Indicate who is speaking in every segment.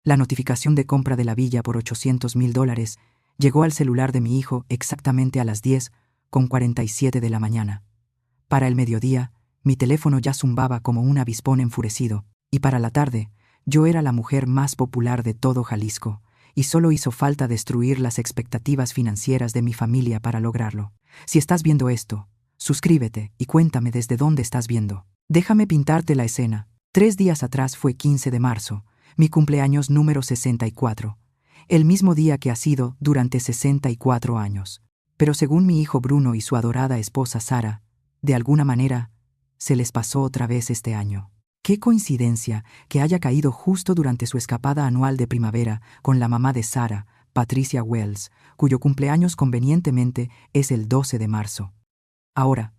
Speaker 1: La notificación de compra de la villa por $800,000 llegó al celular de mi hijo exactamente a las 10:47 de la mañana. Para el mediodía, mi teléfono ya zumbaba como un avispón enfurecido, y para la tarde, yo era la mujer más popular de todo Jalisco, y solo hizo falta destruir las expectativas financieras de mi familia para lograrlo. Si estás viendo esto, suscríbete y cuéntame desde dónde estás viendo. Déjame pintarte la escena. 3 días atrás fue 15 de marzo, mi cumpleaños número 64, el mismo día que ha sido durante 64 años. Pero según mi hijo Bruno y su adorada esposa Sara, de alguna manera, se les pasó otra vez este año. Qué coincidencia que haya caído justo durante su escapada anual de primavera con la mamá de Sara, Patricia Wells, cuyo cumpleaños convenientemente es el 12 de marzo. Ahora,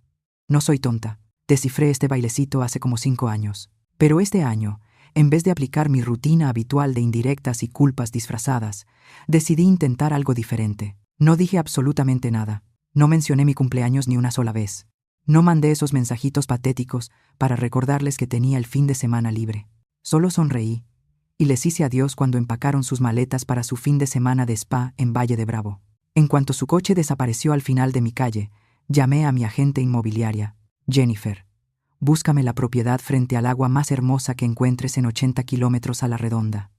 Speaker 1: no soy tonta, descifré este bailecito hace como 5 años. Pero este año, en vez de aplicar mi rutina habitual de indirectas y culpas disfrazadas, decidí intentar algo diferente. No dije absolutamente nada. No mencioné mi cumpleaños ni una sola vez. No mandé esos mensajitos patéticos para recordarles que tenía el fin de semana libre. Solo sonreí y les hice adiós cuando empacaron sus maletas para su fin de semana de spa en Valle de Bravo. En cuanto su coche desapareció al final de mi calle, llamé a mi agente inmobiliaria, Jennifer. Búscame la propiedad frente al agua más hermosa que encuentres en 80 kilómetros a la redonda.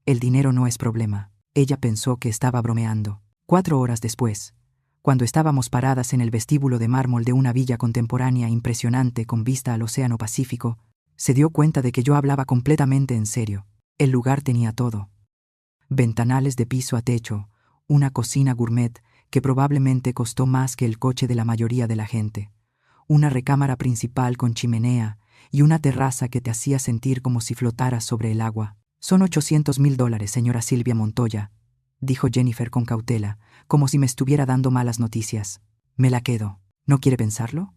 Speaker 1: El dinero no es problema. Ella pensó que estaba bromeando. 4 horas después, cuando estábamos paradas en el vestíbulo de mármol de una villa contemporánea impresionante con vista al Océano Pacífico, se dio cuenta de que yo hablaba completamente en serio. El lugar tenía todo. Ventanales de piso a techo, una cocina gourmet que probablemente costó más que el coche de la mayoría de la gente, una recámara principal con chimenea y una terraza que te hacía sentir como si flotaras sobre el agua. Son $800,000, señora Silvia Montoya, dijo Jennifer con cautela, como si me estuviera dando malas noticias. Me la quedo. ¿No quiere pensarlo?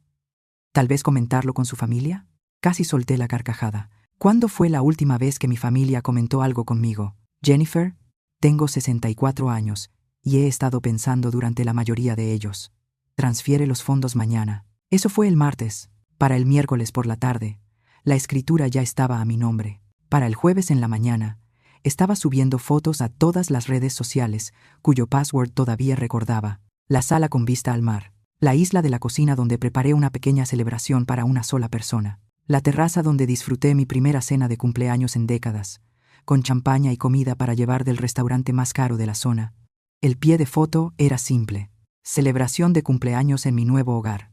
Speaker 1: ¿Tal vez comentarlo con su familia? Casi solté la carcajada. ¿Cuándo fue la última vez que mi familia comentó algo conmigo? Jennifer, tengo 64 años y he estado pensando durante la mayoría de ellos. Transfiere los fondos mañana. Eso fue el martes. Para el miércoles por la tarde, la escritura ya estaba a mi nombre. Para el jueves en la mañana, estaba subiendo fotos a todas las redes sociales, cuyo password todavía recordaba. La sala con vista al mar. La isla de la cocina donde preparé una pequeña celebración para una sola persona. La terraza donde disfruté mi primera cena de cumpleaños en décadas, con champaña y comida para llevar del restaurante más caro de la zona. El pie de foto era simple. Celebración de cumpleaños en mi nuevo hogar.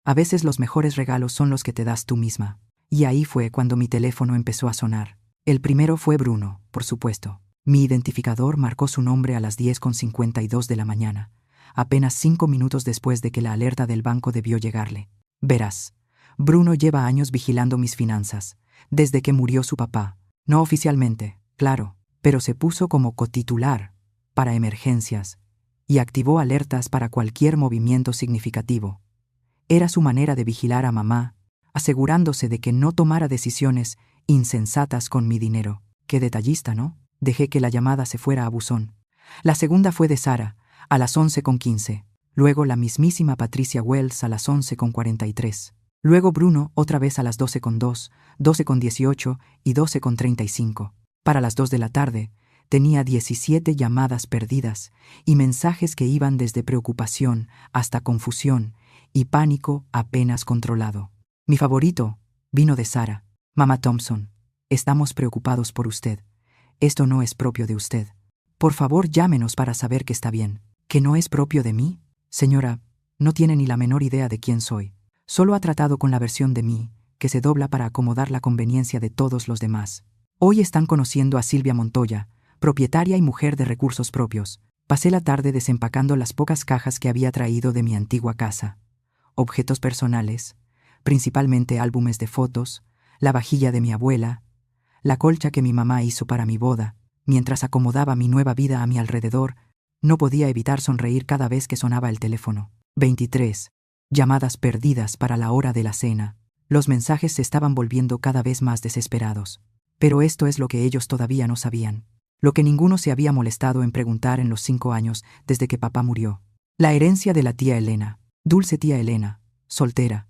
Speaker 1: A veces los mejores regalos son los que te das tú misma. Y ahí fue cuando mi teléfono empezó a sonar. El primero fue Bruno, por supuesto. Mi identificador marcó su nombre a las 10:52 de la mañana, apenas 5 minutos después de que la alerta del banco debió llegarle. Verás, Bruno lleva años vigilando mis finanzas, desde que murió su papá. No oficialmente, claro, pero se puso como cotitular para emergencias y activó alertas para cualquier movimiento significativo. Era su manera de vigilar a mamá, asegurándose de que no tomara decisiones insensatas con mi dinero. Qué detallista, ¿no? Dejé que la llamada se fuera a buzón. La segunda fue de Sara, a las 11:15. Luego la mismísima Patricia Wells a las 11:43. Luego Bruno otra vez a las 12:02, 12:18 y 12:35. Para las 2 de la tarde, tenía 17 llamadas perdidas y mensajes que iban desde preocupación hasta confusión y pánico apenas controlado. Mi favorito vino de Sara. Mamá Thompson, estamos preocupados por usted. Esto no es propio de usted. Por favor, llámenos para saber que está bien. ¿Que no es propio de mí? Señora, no tiene ni la menor idea de quién soy. Solo ha tratado con la versión de mí, que se dobla para acomodar la conveniencia de todos los demás. Hoy están conociendo a Silvia Montoya, propietaria y mujer de recursos propios. Pasé la tarde desempacando las pocas cajas que había traído de mi antigua casa. Objetos personales, principalmente álbumes de fotos, la vajilla de mi abuela, la colcha que mi mamá hizo para mi boda. Mientras acomodaba mi nueva vida a mi alrededor, no podía evitar sonreír cada vez que sonaba el teléfono. 23. Llamadas perdidas para la hora de la cena. Los mensajes se estaban volviendo cada vez más desesperados. Pero esto es lo que ellos todavía no sabían. Lo que ninguno se había molestado en preguntar en los 5 años desde que papá murió. La herencia de la tía Elena, dulce tía Elena, soltera,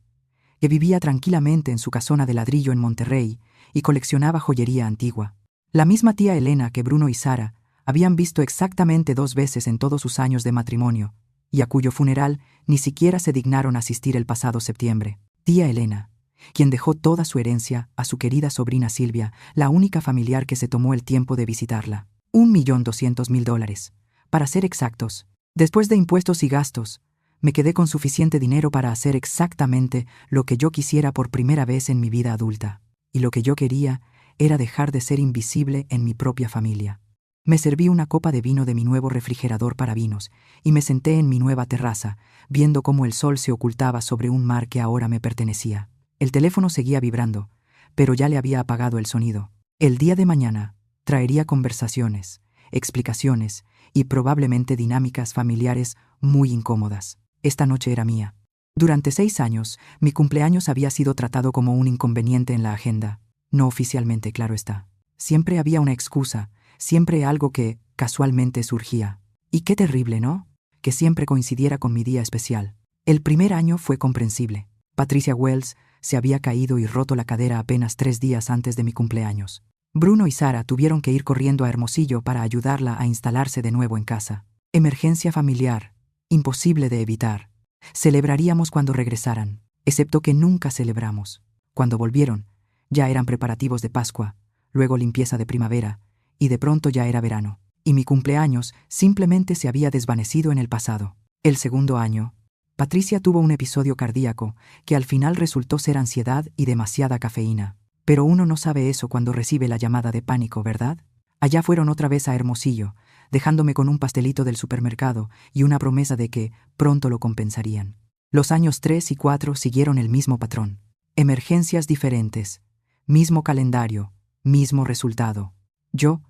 Speaker 1: que vivía tranquilamente en su casona de ladrillo en Monterrey y coleccionaba joyería antigua. La misma tía Elena que Bruno y Sara habían visto exactamente 2 veces en todos sus años de matrimonio, y a cuyo funeral ni siquiera se dignaron asistir el pasado septiembre. Tía Elena, quien dejó toda su herencia a su querida sobrina Silvia, la única familiar que se tomó el tiempo de visitarla. $1.200.000. Para ser exactos, después de impuestos y gastos, me quedé con suficiente dinero para hacer exactamente lo que yo quisiera por primera vez en mi vida adulta. Y lo que yo quería era dejar de ser invisible en mi propia familia. Me serví una copa de vino de mi nuevo refrigerador para vinos y me senté en mi nueva terraza, viendo cómo el sol se ocultaba sobre un mar que ahora me pertenecía. El teléfono seguía vibrando, pero ya le había apagado el sonido. El día de mañana traería conversaciones, explicaciones y probablemente dinámicas familiares muy incómodas. Esta noche era mía. Durante 6 años, mi cumpleaños había sido tratado como un inconveniente en la agenda. No oficialmente, claro está. Siempre había una excusa, siempre algo que, casualmente, surgía. Y qué terrible, ¿no? Que siempre coincidiera con mi día especial. El primer año fue comprensible. Patricia Wells se había caído y roto la cadera apenas 3 días antes de mi cumpleaños. Bruno y Sara tuvieron que ir corriendo a Hermosillo para ayudarla a instalarse de nuevo en casa. Emergencia familiar, imposible de evitar. Celebraríamos cuando regresaran, excepto que nunca celebramos. Cuando volvieron, ya eran preparativos de Pascua, luego limpieza de primavera, y de pronto ya era verano. Y mi cumpleaños simplemente se había desvanecido en el pasado. El segundo año, Patricia tuvo un episodio cardíaco que al final resultó ser ansiedad y demasiada cafeína. Pero uno no sabe eso cuando recibe la llamada de pánico, ¿verdad? Allá fueron otra vez a Hermosillo, dejándome con un pastelito del supermercado y una promesa de que pronto lo compensarían. Los años 3 y 4 siguieron el mismo patrón. Emergencias diferentes, mismo calendario, mismo resultado. Yo,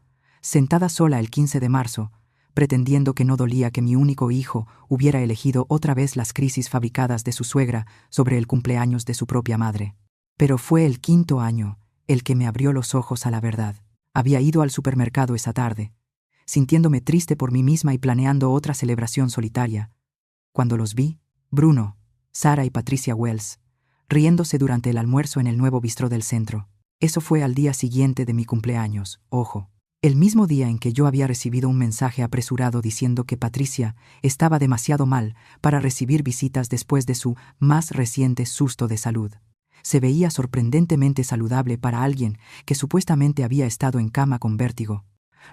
Speaker 1: sentada sola el 15 de marzo, pretendiendo que no dolía que mi único hijo hubiera elegido otra vez las crisis fabricadas de su suegra sobre el cumpleaños de su propia madre. Pero fue el 5.º año el que me abrió los ojos a la verdad. Había ido al supermercado esa tarde, sintiéndome triste por mí misma y planeando otra celebración solitaria, cuando los vi, Bruno, Sara y Patricia Wells, riéndose durante el almuerzo en el nuevo bistró del centro. Eso fue al día siguiente de mi cumpleaños, ojo. El mismo día en que yo había recibido un mensaje apresurado diciendo que Patricia estaba demasiado mal para recibir visitas después de su más reciente susto de salud. Se veía sorprendentemente saludable para alguien que supuestamente había estado en cama con vértigo,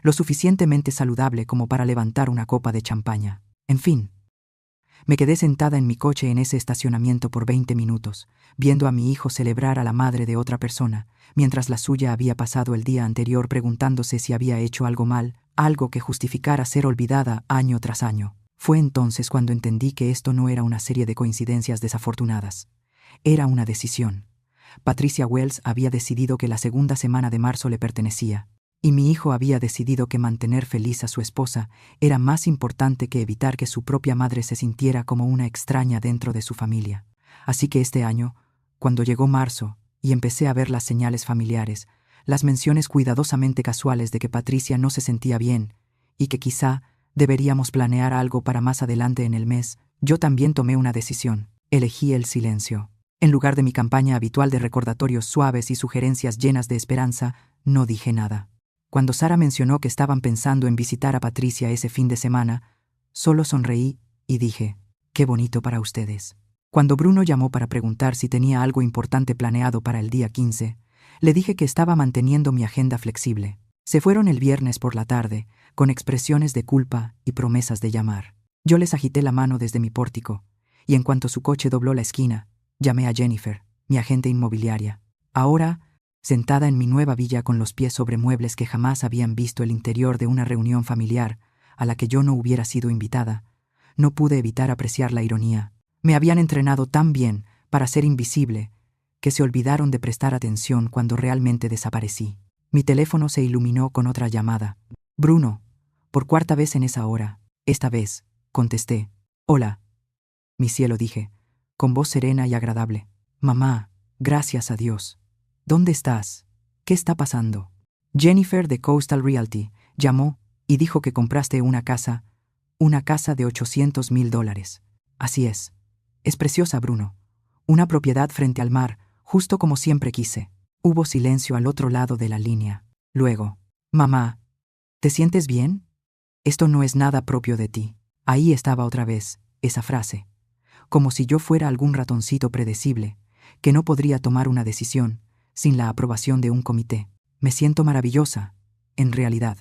Speaker 1: lo suficientemente saludable como para levantar una copa de champaña. En fin, me quedé sentada en mi coche en ese estacionamiento por 20 minutos, viendo a mi hijo celebrar a la madre de otra persona, mientras la suya había pasado el día anterior preguntándose si había hecho algo mal, algo que justificara ser olvidada año tras año. Fue entonces cuando entendí que esto no era una serie de coincidencias desafortunadas. Era una decisión. Patricia Wells había decidido que la segunda semana de marzo le pertenecía, y mi hijo había decidido que mantener feliz a su esposa era más importante que evitar que su propia madre se sintiera como una extraña dentro de su familia. Así que este año, cuando llegó marzo y empecé a ver las señales familiares, las menciones cuidadosamente casuales de que Patricia no se sentía bien y que quizá deberíamos planear algo para más adelante en el mes, yo también tomé una decisión. Elegí el silencio. En lugar de mi campaña habitual de recordatorios suaves y sugerencias llenas de esperanza, no dije nada. Cuando Sara mencionó que estaban pensando en visitar a Patricia ese fin de semana, solo sonreí y dije, «Qué bonito para ustedes». Cuando Bruno llamó para preguntar si tenía algo importante planeado para el día 15, le dije que estaba manteniendo mi agenda flexible. Se fueron el viernes por la tarde, con expresiones de culpa y promesas de llamar. Yo les agité la mano desde mi pórtico, y en cuanto su coche dobló la esquina, llamé a Jennifer, mi agente inmobiliaria. Ahora, sentada en mi nueva villa con los pies sobre muebles que jamás habían visto el interior de una reunión familiar a la que yo no hubiera sido invitada, no pude evitar apreciar la ironía. Me habían entrenado tan bien para ser invisible que se olvidaron de prestar atención cuando realmente desaparecí. Mi teléfono se iluminó con otra llamada. «Bruno», por 4ª vez en esa hora. Esta vez, contesté. «Hola». «Mi cielo», dije, con voz serena y agradable. «Mamá, gracias a Dios. ¿Dónde estás? ¿Qué está pasando?» Jennifer de Coastal Realty llamó y dijo que compraste una casa de $800.000. Así es. Es preciosa, Bruno. Una propiedad frente al mar, justo como siempre quise. Hubo silencio al otro lado de la línea. Luego, Mamá, ¿te sientes bien? Esto no es nada propio de ti. Ahí estaba otra vez, esa frase. Como si yo fuera algún ratoncito predecible, que no podría tomar una decisión sin la aprobación de un comité. Me siento maravillosa, en realidad.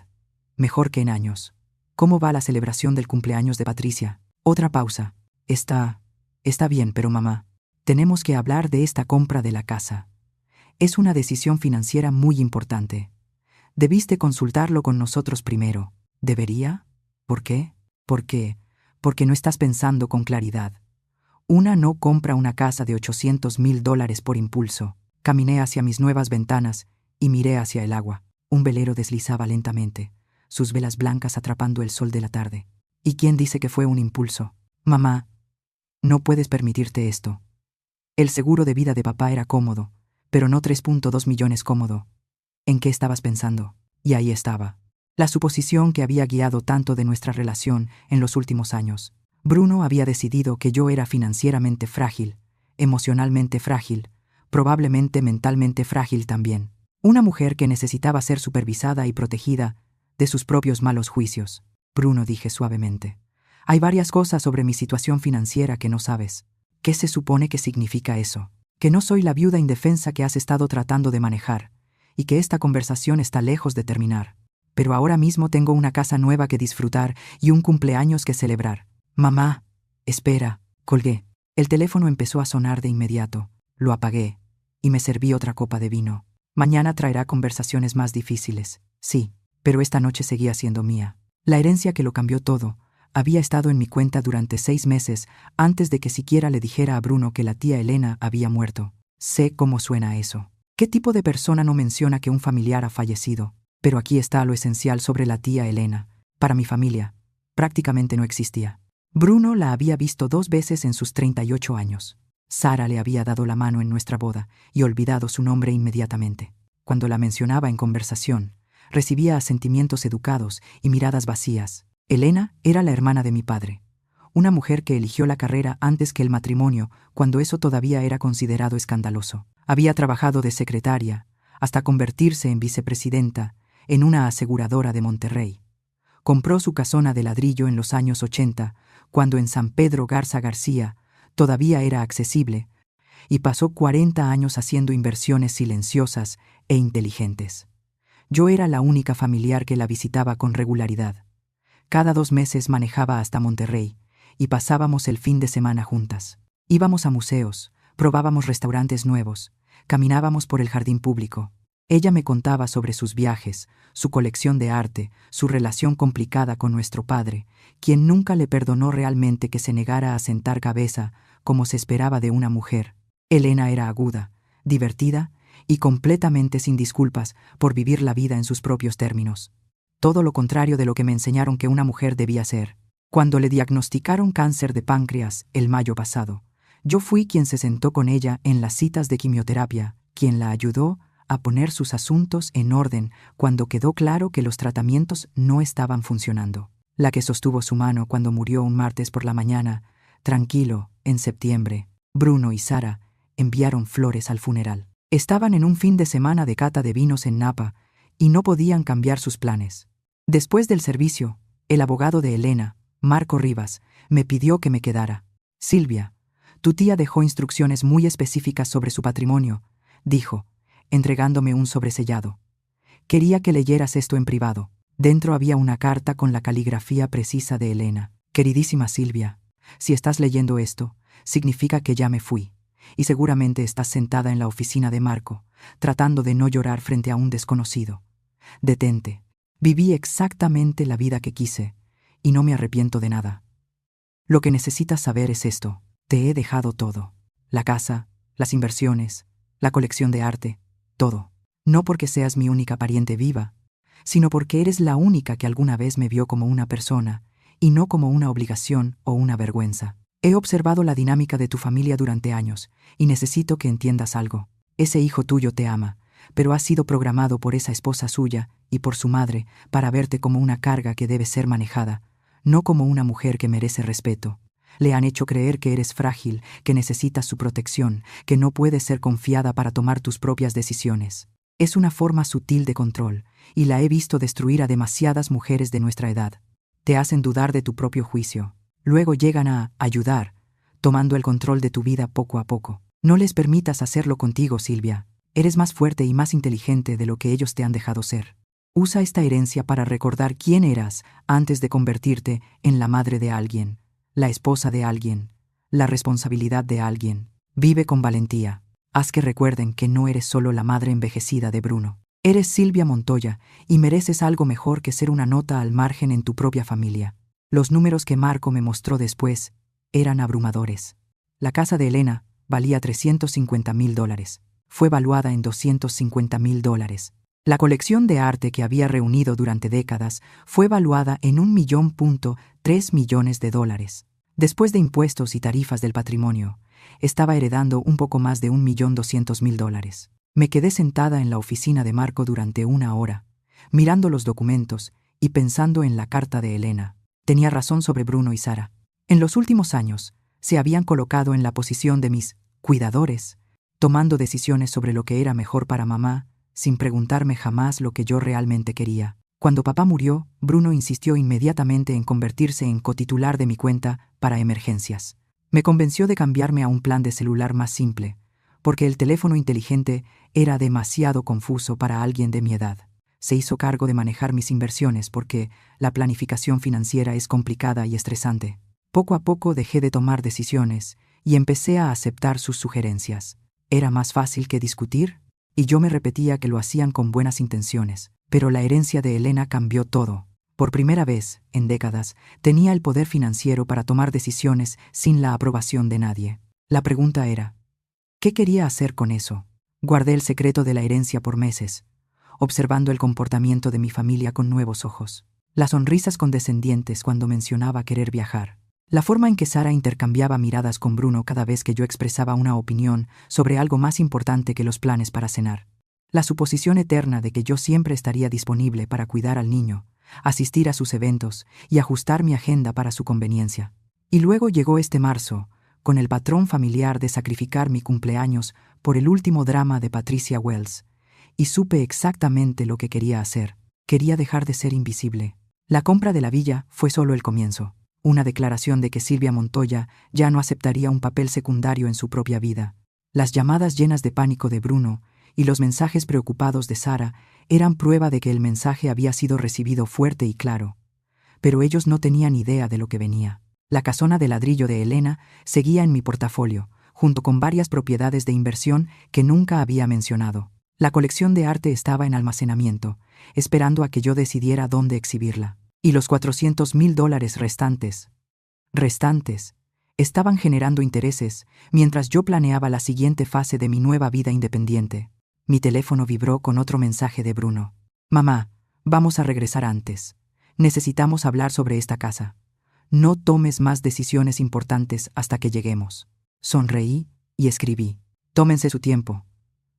Speaker 1: Mejor que en años. ¿Cómo va la celebración del cumpleaños de Patricia? Otra pausa. Está bien, pero mamá, tenemos que hablar de esta compra de la casa. Es una decisión financiera muy importante. Debiste consultarlo con nosotros primero. ¿Debería? ¿Por qué? Porque no estás pensando con claridad. Una no compra una casa de $800,000 por impulso. Caminé hacia mis nuevas ventanas y miré hacia el agua. Un velero deslizaba lentamente, sus velas blancas atrapando el sol de la tarde. ¿Y quién dice que fue un impulso? Mamá, no puedes permitirte esto. El seguro de vida de papá era cómodo, pero no 3.2 millones cómodo. ¿En qué estabas pensando? Y ahí estaba. La suposición que había guiado tanto de nuestra relación en los últimos años. Bruno había decidido que yo era financieramente frágil, emocionalmente frágil, probablemente mentalmente frágil también. Una mujer que necesitaba ser supervisada y protegida de sus propios malos juicios. Bruno, dije suavemente, hay varias cosas sobre mi situación financiera que no sabes. ¿Qué se supone que significa eso? Que no soy la viuda indefensa que has estado tratando de manejar, y que esta conversación está lejos de terminar. Pero ahora mismo tengo una casa nueva que disfrutar y un cumpleaños que celebrar. Mamá, espera, colgué. El teléfono empezó a sonar de inmediato. Lo apagué y me serví otra copa de vino. Mañana traerá conversaciones más difíciles, sí, pero esta noche seguía siendo mía. La herencia que lo cambió todo había estado en mi cuenta durante 6 meses antes de que siquiera le dijera a Bruno que la tía Elena había muerto. Sé cómo suena eso. ¿Qué tipo de persona no menciona que un familiar ha fallecido? Pero aquí está lo esencial sobre la tía Elena. Para mi familia, prácticamente no existía. Bruno la había visto 2 veces en sus 38 años. Sara le había dado la mano en nuestra boda y olvidado su nombre inmediatamente. Cuando la mencionaba en conversación, recibía asentimientos educados y miradas vacías. Elena era la hermana de mi padre, una mujer que eligió la carrera antes que el matrimonio cuando eso todavía era considerado escandaloso. Había trabajado de secretaria hasta convertirse en vicepresidenta en una aseguradora de Monterrey. Compró su casona de ladrillo en los años 80, cuando en San Pedro Garza García todavía era accesible, y pasó 40 años haciendo inversiones silenciosas e inteligentes. Yo era la única familiar que la visitaba con regularidad. Cada 2 meses manejaba hasta Monterrey y pasábamos el fin de semana juntas. Íbamos a museos, probábamos restaurantes nuevos, caminábamos por el jardín público. Ella me contaba sobre sus viajes, su colección de arte, su relación complicada con nuestro padre, quien nunca le perdonó realmente que se negara a sentar cabeza como se esperaba de una mujer. Elena era aguda, divertida y completamente sin disculpas por vivir la vida en sus propios términos. Todo lo contrario de lo que me enseñaron que una mujer debía ser. Cuando le diagnosticaron cáncer de páncreas el mayo pasado, yo fui quien se sentó con ella en las citas de quimioterapia, quien la ayudó a poner sus asuntos en orden cuando quedó claro que los tratamientos no estaban funcionando. La que sostuvo su mano cuando murió un martes por la mañana, tranquilo, en septiembre. Bruno y Sara enviaron flores al funeral. Estaban en un fin de semana de cata de vinos en Napa y no podían cambiar sus planes. Después del servicio, el abogado de Elena, Marco Rivas, me pidió que me quedara. Silvia, tu tía dejó instrucciones muy específicas sobre su patrimonio, dijo, entregándome un sobresellado. Quería que leyeras esto en privado. Dentro había una carta con la caligrafía precisa de Elena. Queridísima Silvia, si estás leyendo esto, significa que ya me fui, y seguramente estás sentada en la oficina de Marco, tratando de no llorar frente a un desconocido. Detente. Viví exactamente la vida que quise, y no me arrepiento de nada. Lo que necesitas saber es esto. Te he dejado todo. La casa, las inversiones, la colección de arte, todo. No porque seas mi única pariente viva, sino porque eres la única que alguna vez me vio como una persona, y no como una obligación o una vergüenza. He observado la dinámica de tu familia durante años, y necesito que entiendas algo. Ese hijo tuyo te ama, pero ha sido programado por esa esposa suya y por su madre para verte como una carga que debe ser manejada, no como una mujer que merece respeto. Le han hecho creer que eres frágil, que necesitas su protección, que no puedes ser confiada para tomar tus propias decisiones. Es una forma sutil de control, y la he visto destruir a demasiadas mujeres de nuestra edad. Te hacen dudar de tu propio juicio. Luego llegan a ayudar, tomando el control de tu vida poco a poco. No les permitas hacerlo contigo, Silvia. Eres más fuerte y más inteligente de lo que ellos te han dejado ser. Usa esta herencia para recordar quién eras antes de convertirte en la madre de alguien, la esposa de alguien, la responsabilidad de alguien. Vive con valentía. Haz que recuerden que no eres solo la madre envejecida de Bruno. Eres Silvia Montoya y mereces algo mejor que ser una nota al margen en tu propia familia. Los números que Marco me mostró después eran abrumadores. La casa de Elena valía $350,000. Fue valuada en $250,000. La colección de arte que había reunido durante décadas fue valuada en $1,3 millones. Después de impuestos y tarifas del patrimonio, estaba heredando un poco más de $1,200,000. Me quedé sentada en la oficina de Marco durante una hora, mirando los documentos y pensando en la carta de Elena. Tenía razón sobre Bruno y Sara. En los últimos años, se habían colocado en la posición de mis cuidadores, tomando decisiones sobre lo que era mejor para mamá, sin preguntarme jamás lo que yo realmente quería. Cuando papá murió, Bruno insistió inmediatamente en convertirse en cotitular de mi cuenta para emergencias. Me convenció de cambiarme a un plan de celular más simple, porque el teléfono inteligente era demasiado confuso para alguien de mi edad. Se hizo cargo de manejar mis inversiones porque la planificación financiera es complicada y estresante. Poco a poco dejé de tomar decisiones y empecé a aceptar sus sugerencias. Era más fácil que discutir, y yo me repetía que lo hacían con buenas intenciones. Pero la herencia de Elena cambió todo. Por primera vez, en décadas, tenía el poder financiero para tomar decisiones sin la aprobación de nadie. La pregunta era, ¿qué quería hacer con eso? Guardé el secreto de la herencia por meses, observando el comportamiento de mi familia con nuevos ojos. Las sonrisas condescendientes cuando mencionaba querer viajar. La forma en que Sara intercambiaba miradas con Bruno cada vez que yo expresaba una opinión sobre algo más importante que los planes para cenar. La suposición eterna de que yo siempre estaría disponible para cuidar al niño, asistir a sus eventos y ajustar mi agenda para su conveniencia. Y luego llegó este marzo, con el patrón familiar de sacrificar mi cumpleaños por el último drama de Patricia Wells, y supe exactamente lo que quería hacer. Quería dejar de ser invisible. La compra de la villa fue solo el comienzo, una declaración de que Silvia Montoya ya no aceptaría un papel secundario en su propia vida. Las llamadas llenas de pánico de Bruno y los mensajes preocupados de Sara eran prueba de que el mensaje había sido recibido fuerte y claro. Pero ellos no tenían idea de lo que venía. La casona de ladrillo de Elena seguía en mi portafolio, junto con varias propiedades de inversión que nunca había mencionado. La colección de arte estaba en almacenamiento, esperando a que yo decidiera dónde exhibirla. Y los $400,000 restantes, estaban generando intereses mientras yo planeaba la siguiente fase de mi nueva vida independiente. Mi teléfono vibró con otro mensaje de Bruno. Mamá, vamos a regresar antes. Necesitamos hablar sobre esta casa. No tomes más decisiones importantes hasta que lleguemos. Sonreí y escribí. Tómense su tiempo.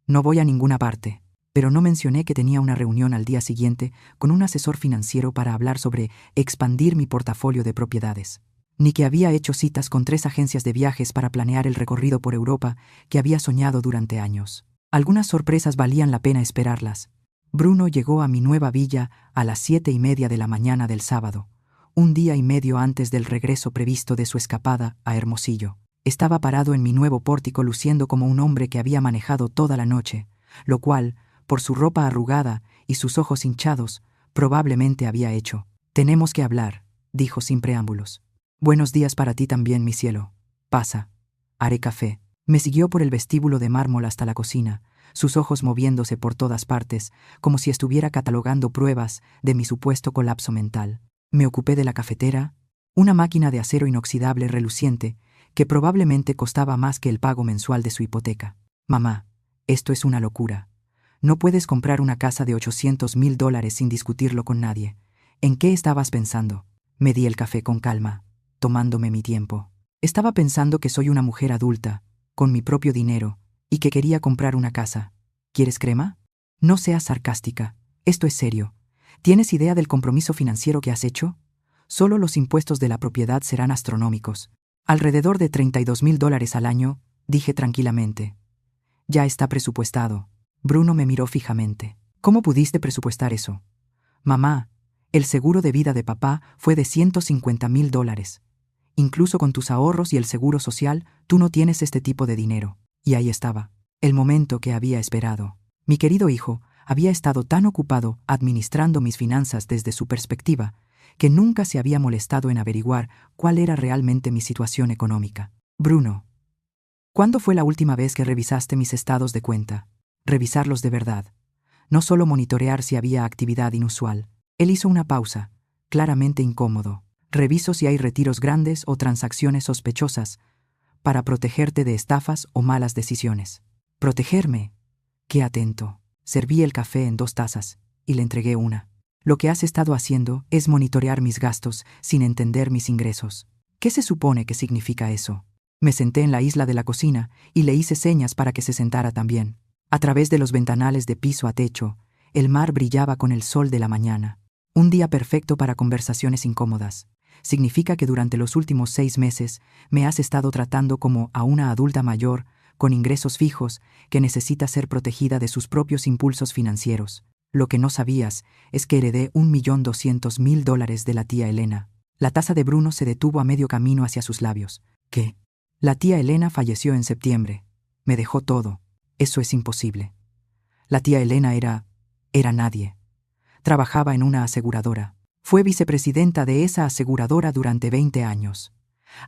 Speaker 1: No voy a ninguna parte. Pero no mencioné que tenía una reunión al día siguiente con un asesor financiero para hablar sobre expandir mi portafolio de propiedades. Ni que había hecho citas con 3 agencias de viajes para planear el recorrido por Europa que había soñado durante años. Algunas sorpresas valían la pena esperarlas. Bruno llegó a mi nueva villa a las 7:30 de la mañana del sábado, un día y medio antes del regreso previsto de su escapada a Hermosillo. Estaba parado en mi nuevo pórtico luciendo como un hombre que había manejado toda la noche, lo cual, por su ropa arrugada y sus ojos hinchados, probablemente había hecho. «Tenemos que hablar», dijo sin preámbulos. «Buenos días para ti también, mi cielo. Pasa. Haré café». Me siguió por el vestíbulo de mármol hasta la cocina, sus ojos moviéndose por todas partes, como si estuviera catalogando pruebas de mi supuesto colapso mental. Me ocupé de la cafetera, una máquina de acero inoxidable reluciente, que probablemente costaba más que el pago mensual de su hipoteca. «Mamá, esto es una locura. No puedes comprar una casa de $800,000 sin discutirlo con nadie. ¿En qué estabas pensando?» Me di el café con calma, tomándome mi tiempo. Estaba pensando que soy una mujer adulta, con mi propio dinero, y que quería comprar una casa. ¿Quieres crema? No seas sarcástica. Esto es serio. ¿Tienes idea del compromiso financiero que has hecho? Solo los impuestos de la propiedad serán astronómicos. Alrededor de $32,000 al año, dije tranquilamente. Ya está presupuestado. Bruno me miró fijamente. ¿Cómo pudiste presupuestar eso? Mamá, el seguro de vida de papá fue de $150,000. Incluso con tus ahorros y el seguro social, tú no tienes este tipo de dinero. Y ahí estaba, el momento que había esperado. Mi querido hijo había estado tan ocupado administrando mis finanzas desde su perspectiva, que nunca se había molestado en averiguar cuál era realmente mi situación económica. Bruno, ¿cuándo fue la última vez que revisaste mis estados de cuenta? Revisarlos de verdad. No solo monitorear si había actividad inusual. Él hizo una pausa, claramente incómodo. Reviso si hay retiros grandes o transacciones sospechosas, para protegerte de estafas o malas decisiones. ¿Protegerme? Qué atento. Serví el café en 2 tazas y le entregué una. Lo que has estado haciendo es monitorear mis gastos sin entender mis ingresos. ¿Qué se supone que significa eso? Me senté en la isla de la cocina y le hice señas para que se sentara también. A través de los ventanales de piso a techo, el mar brillaba con el sol de la mañana. Un día perfecto para conversaciones incómodas. Significa que durante los últimos 6 meses me has estado tratando como a una adulta mayor, con ingresos fijos, que necesita ser protegida de sus propios impulsos financieros. Lo que no sabías es que heredé $1,200,000 de la tía Elena. La taza de Bruno se detuvo a medio camino hacia sus labios. ¿Qué? La tía Elena falleció en septiembre. Me dejó todo. Eso es imposible. La tía Elena era nadie. Trabajaba en una aseguradora. Fue vicepresidenta de esa aseguradora durante 20 años.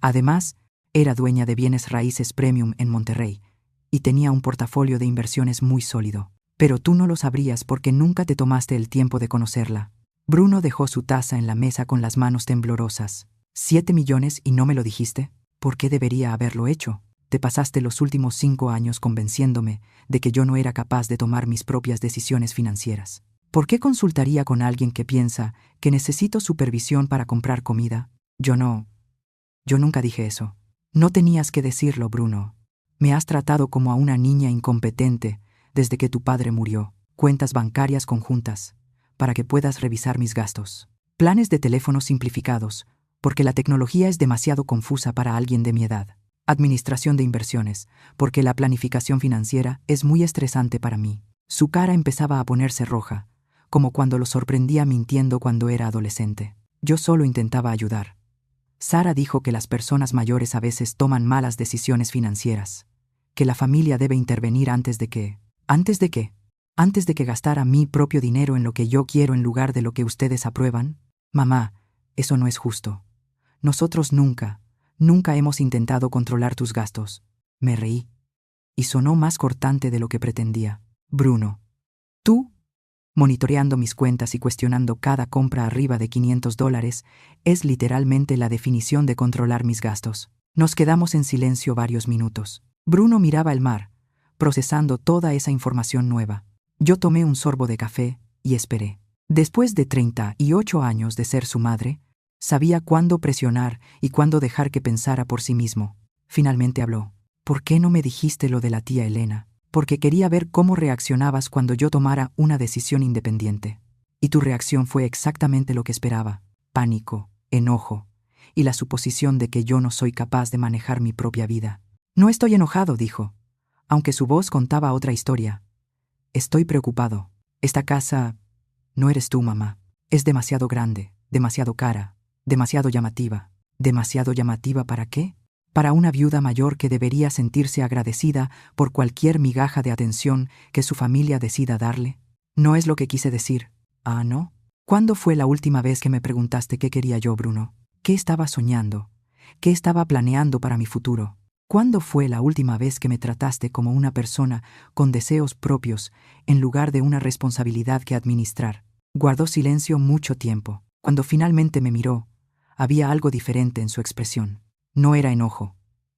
Speaker 1: Además, era dueña de bienes raíces premium en Monterrey y tenía un portafolio de inversiones muy sólido. Pero tú no lo sabrías porque nunca te tomaste el tiempo de conocerla. Bruno dejó su taza en la mesa con las manos temblorosas. ¿7 millones y no me lo dijiste? ¿Por qué debería haberlo hecho? Te pasaste los últimos 5 años convenciéndome de que yo no era capaz de tomar mis propias decisiones financieras. ¿Por qué consultaría con alguien que piensa que necesito supervisión para comprar comida? Yo nunca dije eso. No tenías que decirlo, Bruno. Me has tratado como a una niña incompetente desde que tu padre murió. Cuentas bancarias conjuntas, para que puedas revisar mis gastos. Planes de teléfono simplificados, porque la tecnología es demasiado confusa para alguien de mi edad. Administración de inversiones, porque la planificación financiera es muy estresante para mí. Su cara empezaba a ponerse roja, como cuando lo sorprendía mintiendo cuando era adolescente. Yo solo intentaba ayudar. Sara dijo que las personas mayores a veces toman malas decisiones financieras, que la familia debe intervenir antes de que gastara mi propio dinero en lo que yo quiero en lugar de lo que ustedes aprueban. Mamá, eso no es justo. Nosotros nunca hemos intentado controlar tus gastos. Me reí, y sonó más cortante de lo que pretendía. Bruno, tú, monitoreando mis cuentas y cuestionando cada compra arriba de $500, es literalmente la definición de controlar mis gastos. Nos quedamos en silencio varios minutos. Bruno miraba el mar, procesando toda esa información nueva. Yo tomé un sorbo de café y esperé. Después de 38 años de ser su madre, sabía cuándo presionar y cuándo dejar que pensara por sí mismo. Finalmente habló. ¿Por qué no me dijiste lo de la tía Elena? Porque quería ver cómo reaccionabas cuando yo tomara una decisión independiente. Y tu reacción fue exactamente lo que esperaba. Pánico, enojo, y la suposición de que yo no soy capaz de manejar mi propia vida. No estoy enojado, dijo, aunque su voz contaba otra historia. Estoy preocupado. Esta casa no eres tú, mamá. Es demasiado grande, demasiado cara, demasiado llamativa. ¿Demasiado llamativa para qué? Para una viuda mayor que debería sentirse agradecida por cualquier migaja de atención que su familia decida darle. No es lo que quise decir. ¿Ah, no? ¿Cuándo fue la última vez que me preguntaste qué quería yo, Bruno? ¿Qué estaba soñando? ¿Qué estaba planeando para mi futuro? ¿Cuándo fue la última vez que me trataste como una persona con deseos propios en lugar de una responsabilidad que administrar? Guardó silencio mucho tiempo. Cuando finalmente me miró, había algo diferente en su expresión. No era enojo.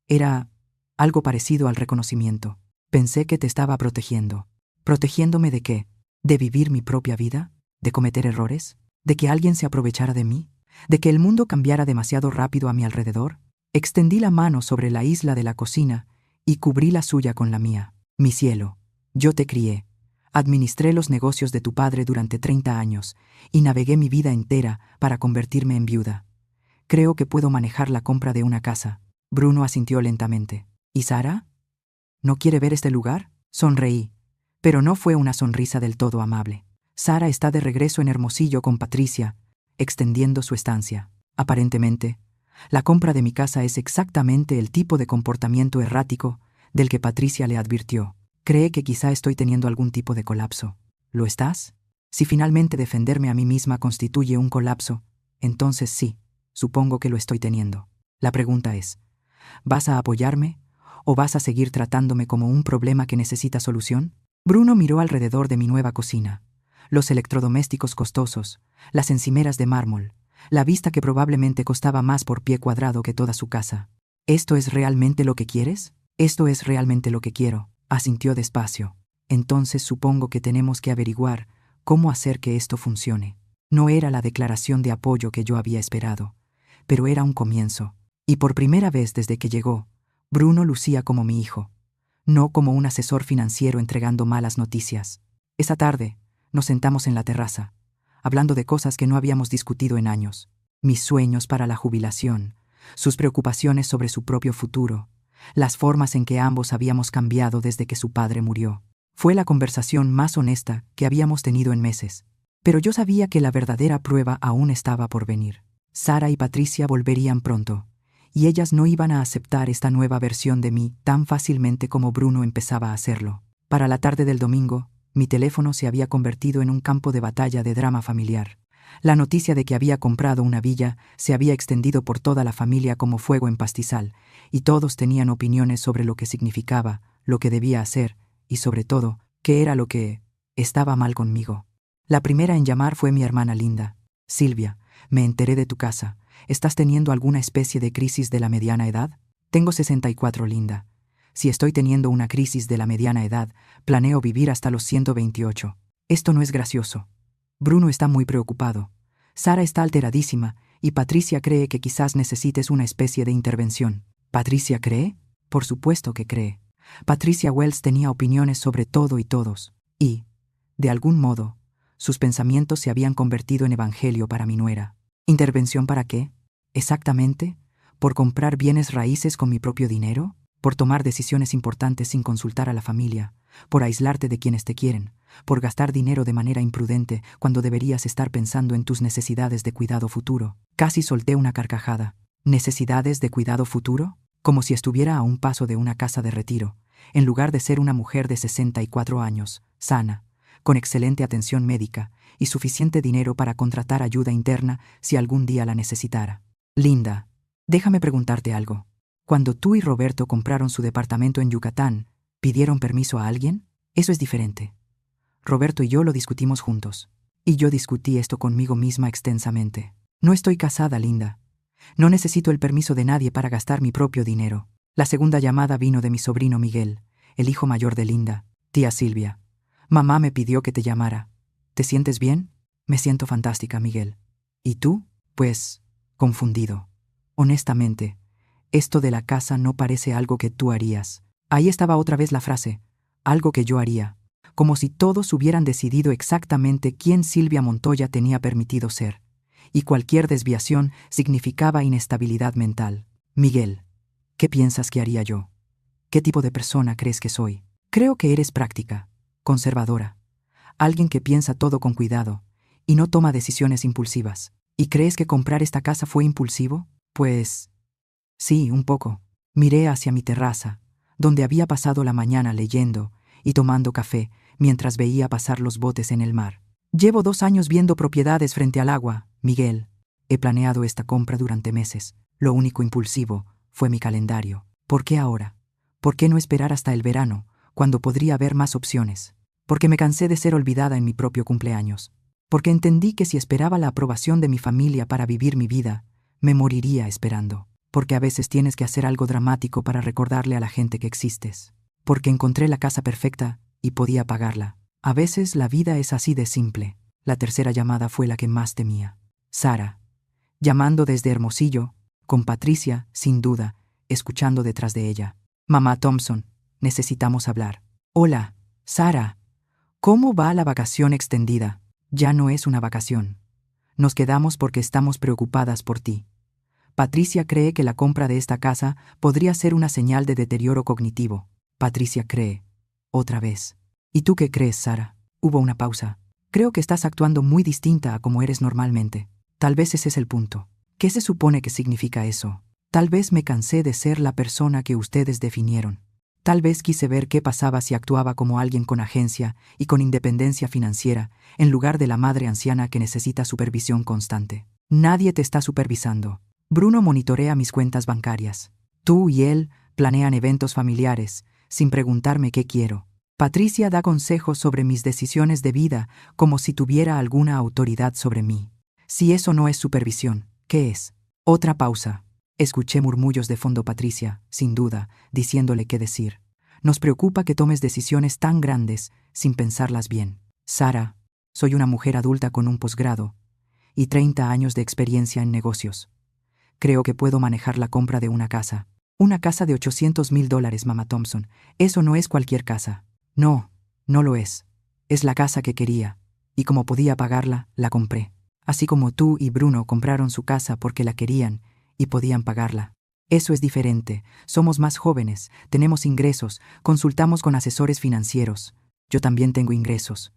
Speaker 1: Era algo parecido al reconocimiento. Pensé que te estaba protegiendo. ¿Protegiéndome de qué? ¿De vivir mi propia vida? ¿De cometer errores? ¿De que alguien se aprovechara de mí? ¿De que el mundo cambiara demasiado rápido a mi alrededor? Extendí la mano sobre la isla de la cocina y cubrí la suya con la mía. Mi cielo, yo te crié. Administré los negocios de tu padre durante 30 años y navegué mi vida entera para convertirme en viuda. Creo que puedo manejar la compra de una casa. Bruno asintió lentamente. ¿Y Sara? ¿No quiere ver este lugar? Sonreí. Pero no fue una sonrisa del todo amable. Sara está de regreso en Hermosillo con Patricia, extendiendo su estancia. Aparentemente, la compra de mi casa es exactamente el tipo de comportamiento errático del que Patricia le advirtió. Cree que quizá estoy teniendo algún tipo de colapso. ¿Lo estás? Si finalmente defenderme a mí misma constituye un colapso, entonces sí, supongo que lo estoy teniendo. La pregunta es, ¿vas a apoyarme o vas a seguir tratándome como un problema que necesita solución? Bruno miró alrededor de mi nueva cocina. Los electrodomésticos costosos, las encimeras de mármol, la vista que probablemente costaba más por pie cuadrado que toda su casa. ¿Esto es realmente lo que quieres? Esto es realmente lo que quiero, asintió despacio. Entonces supongo que tenemos que averiguar cómo hacer que esto funcione. No era la declaración de apoyo que yo había esperado, pero era un comienzo. Y por primera vez desde que llegó, Bruno lucía como mi hijo, no como un asesor financiero entregando malas noticias. Esa tarde, nos sentamos en la terraza, hablando de cosas que no habíamos discutido en años. Mis sueños para la jubilación, sus preocupaciones sobre su propio futuro, las formas en que ambos habíamos cambiado desde que su padre murió. Fue la conversación más honesta que habíamos tenido en meses. Pero yo sabía que la verdadera prueba aún estaba por venir. Sara y Patricia volverían pronto, y ellas no iban a aceptar esta nueva versión de mí tan fácilmente como Bruno empezaba a hacerlo. Para la tarde del domingo, mi teléfono se había convertido en un campo de batalla de drama familiar. La noticia de que había comprado una villa se había extendido por toda la familia como fuego en pastizal, y todos tenían opiniones sobre lo que significaba, lo que debía hacer, y sobre todo, qué era lo que estaba mal conmigo. La primera en llamar fue mi hermana Linda. Silvia, me enteré de tu casa. ¿Estás teniendo alguna especie de crisis de la mediana edad? Tengo 64, Linda. Si estoy teniendo una crisis de la mediana edad, planeo vivir hasta los 128. Esto no es gracioso. Bruno está muy preocupado. Sara está alteradísima y Patricia cree que quizás necesites una especie de intervención. ¿Patricia cree? Por supuesto que cree. Patricia Wells tenía opiniones sobre todo y todos. Y, de algún modo, sus pensamientos se habían convertido en evangelio para mi nuera. ¿Intervención para qué? Exactamente, ¿por comprar bienes raíces con mi propio dinero? ¿Por tomar decisiones importantes sin consultar a la familia? ¿Por aislarte de quienes te quieren? ¿Por gastar dinero de manera imprudente cuando deberías estar pensando en tus necesidades de cuidado futuro? Casi solté una carcajada. ¿Necesidades de cuidado futuro? Como si estuviera a un paso de una casa de retiro, en lugar de ser una mujer de 64 años, sana, con excelente atención médica y suficiente dinero para contratar ayuda interna si algún día la necesitara. Linda, déjame preguntarte algo. Cuando tú y Roberto compraron su departamento en Yucatán, ¿pidieron permiso a alguien? Eso es diferente. Roberto y yo lo discutimos juntos. Y yo discutí esto conmigo misma extensamente. No estoy casada, Linda. No necesito el permiso de nadie para gastar mi propio dinero. La segunda llamada vino de mi sobrino Miguel, el hijo mayor de Linda. Tía Silvia, mamá me pidió que te llamara. ¿Te sientes bien? Me siento fantástica, Miguel. ¿Y tú? Pues, confundido. Honestamente, esto de la casa no parece algo que tú harías. Ahí estaba otra vez la frase, algo que yo haría, como si todos hubieran decidido exactamente quién Silvia Montoya tenía permitido ser, y cualquier desviación significaba inestabilidad mental. Miguel, ¿qué piensas que haría yo? ¿Qué tipo de persona crees que soy? Creo que eres práctica, conservadora, alguien que piensa todo con cuidado y no toma decisiones impulsivas. ¿Y crees que comprar esta casa fue impulsivo? Pues sí, un poco. Miré hacia mi terraza, donde había pasado la mañana leyendo y tomando café mientras veía pasar los botes en el mar. Llevo 2 años viendo propiedades frente al agua, Miguel. He planeado esta compra durante meses. Lo único impulsivo fue mi calendario. ¿Por qué ahora? ¿Por qué no esperar hasta el verano, cuando podría haber más opciones? Porque me cansé de ser olvidada en mi propio cumpleaños. Porque entendí que si esperaba la aprobación de mi familia para vivir mi vida, me moriría esperando. Porque a veces tienes que hacer algo dramático para recordarle a la gente que existes. Porque encontré la casa perfecta y podía pagarla. A veces la vida es así de simple. La tercera llamada fue la que más temía. Sara, llamando desde Hermosillo, con Patricia, sin duda, escuchando detrás de ella. Mamá Thompson, necesitamos hablar. Hola, Sara. ¿Cómo va la vacación extendida? Ya no es una vacación. Nos quedamos porque estamos preocupadas por ti. Patricia cree que la compra de esta casa podría ser una señal de deterioro cognitivo. Patricia cree, otra vez. ¿Y tú qué crees, Sara? Hubo una pausa. Creo que estás actuando muy distinta a como eres normalmente. Tal vez ese es el punto. ¿Qué se supone que significa eso? Tal vez me cansé de ser la persona que ustedes definieron. Tal vez quise ver qué pasaba si actuaba como alguien con agencia y con independencia financiera, en lugar de la madre anciana que necesita supervisión constante. Nadie te está supervisando. Bruno monitorea mis cuentas bancarias. Tú y él planean eventos familiares, sin preguntarme qué quiero. Patricia da consejos sobre mis decisiones de vida como si tuviera alguna autoridad sobre mí. Si eso no es supervisión, ¿qué es? Otra pausa. Escuché murmullos de fondo. Patricia, sin duda, diciéndole qué decir. Nos preocupa que tomes decisiones tan grandes sin pensarlas bien. Sara, soy una mujer adulta con un posgrado y 30 años de experiencia en negocios. Creo que puedo manejar la compra de una casa. Una casa de $800,000, mamá Thompson. Eso no es cualquier casa. No, no lo es. Es la casa que quería, y como podía pagarla, la compré. Así como tú y Bruno compraron su casa porque la querían y podían pagarla. Eso es diferente. Somos más jóvenes, tenemos ingresos, consultamos con asesores financieros. Yo también tengo ingresos.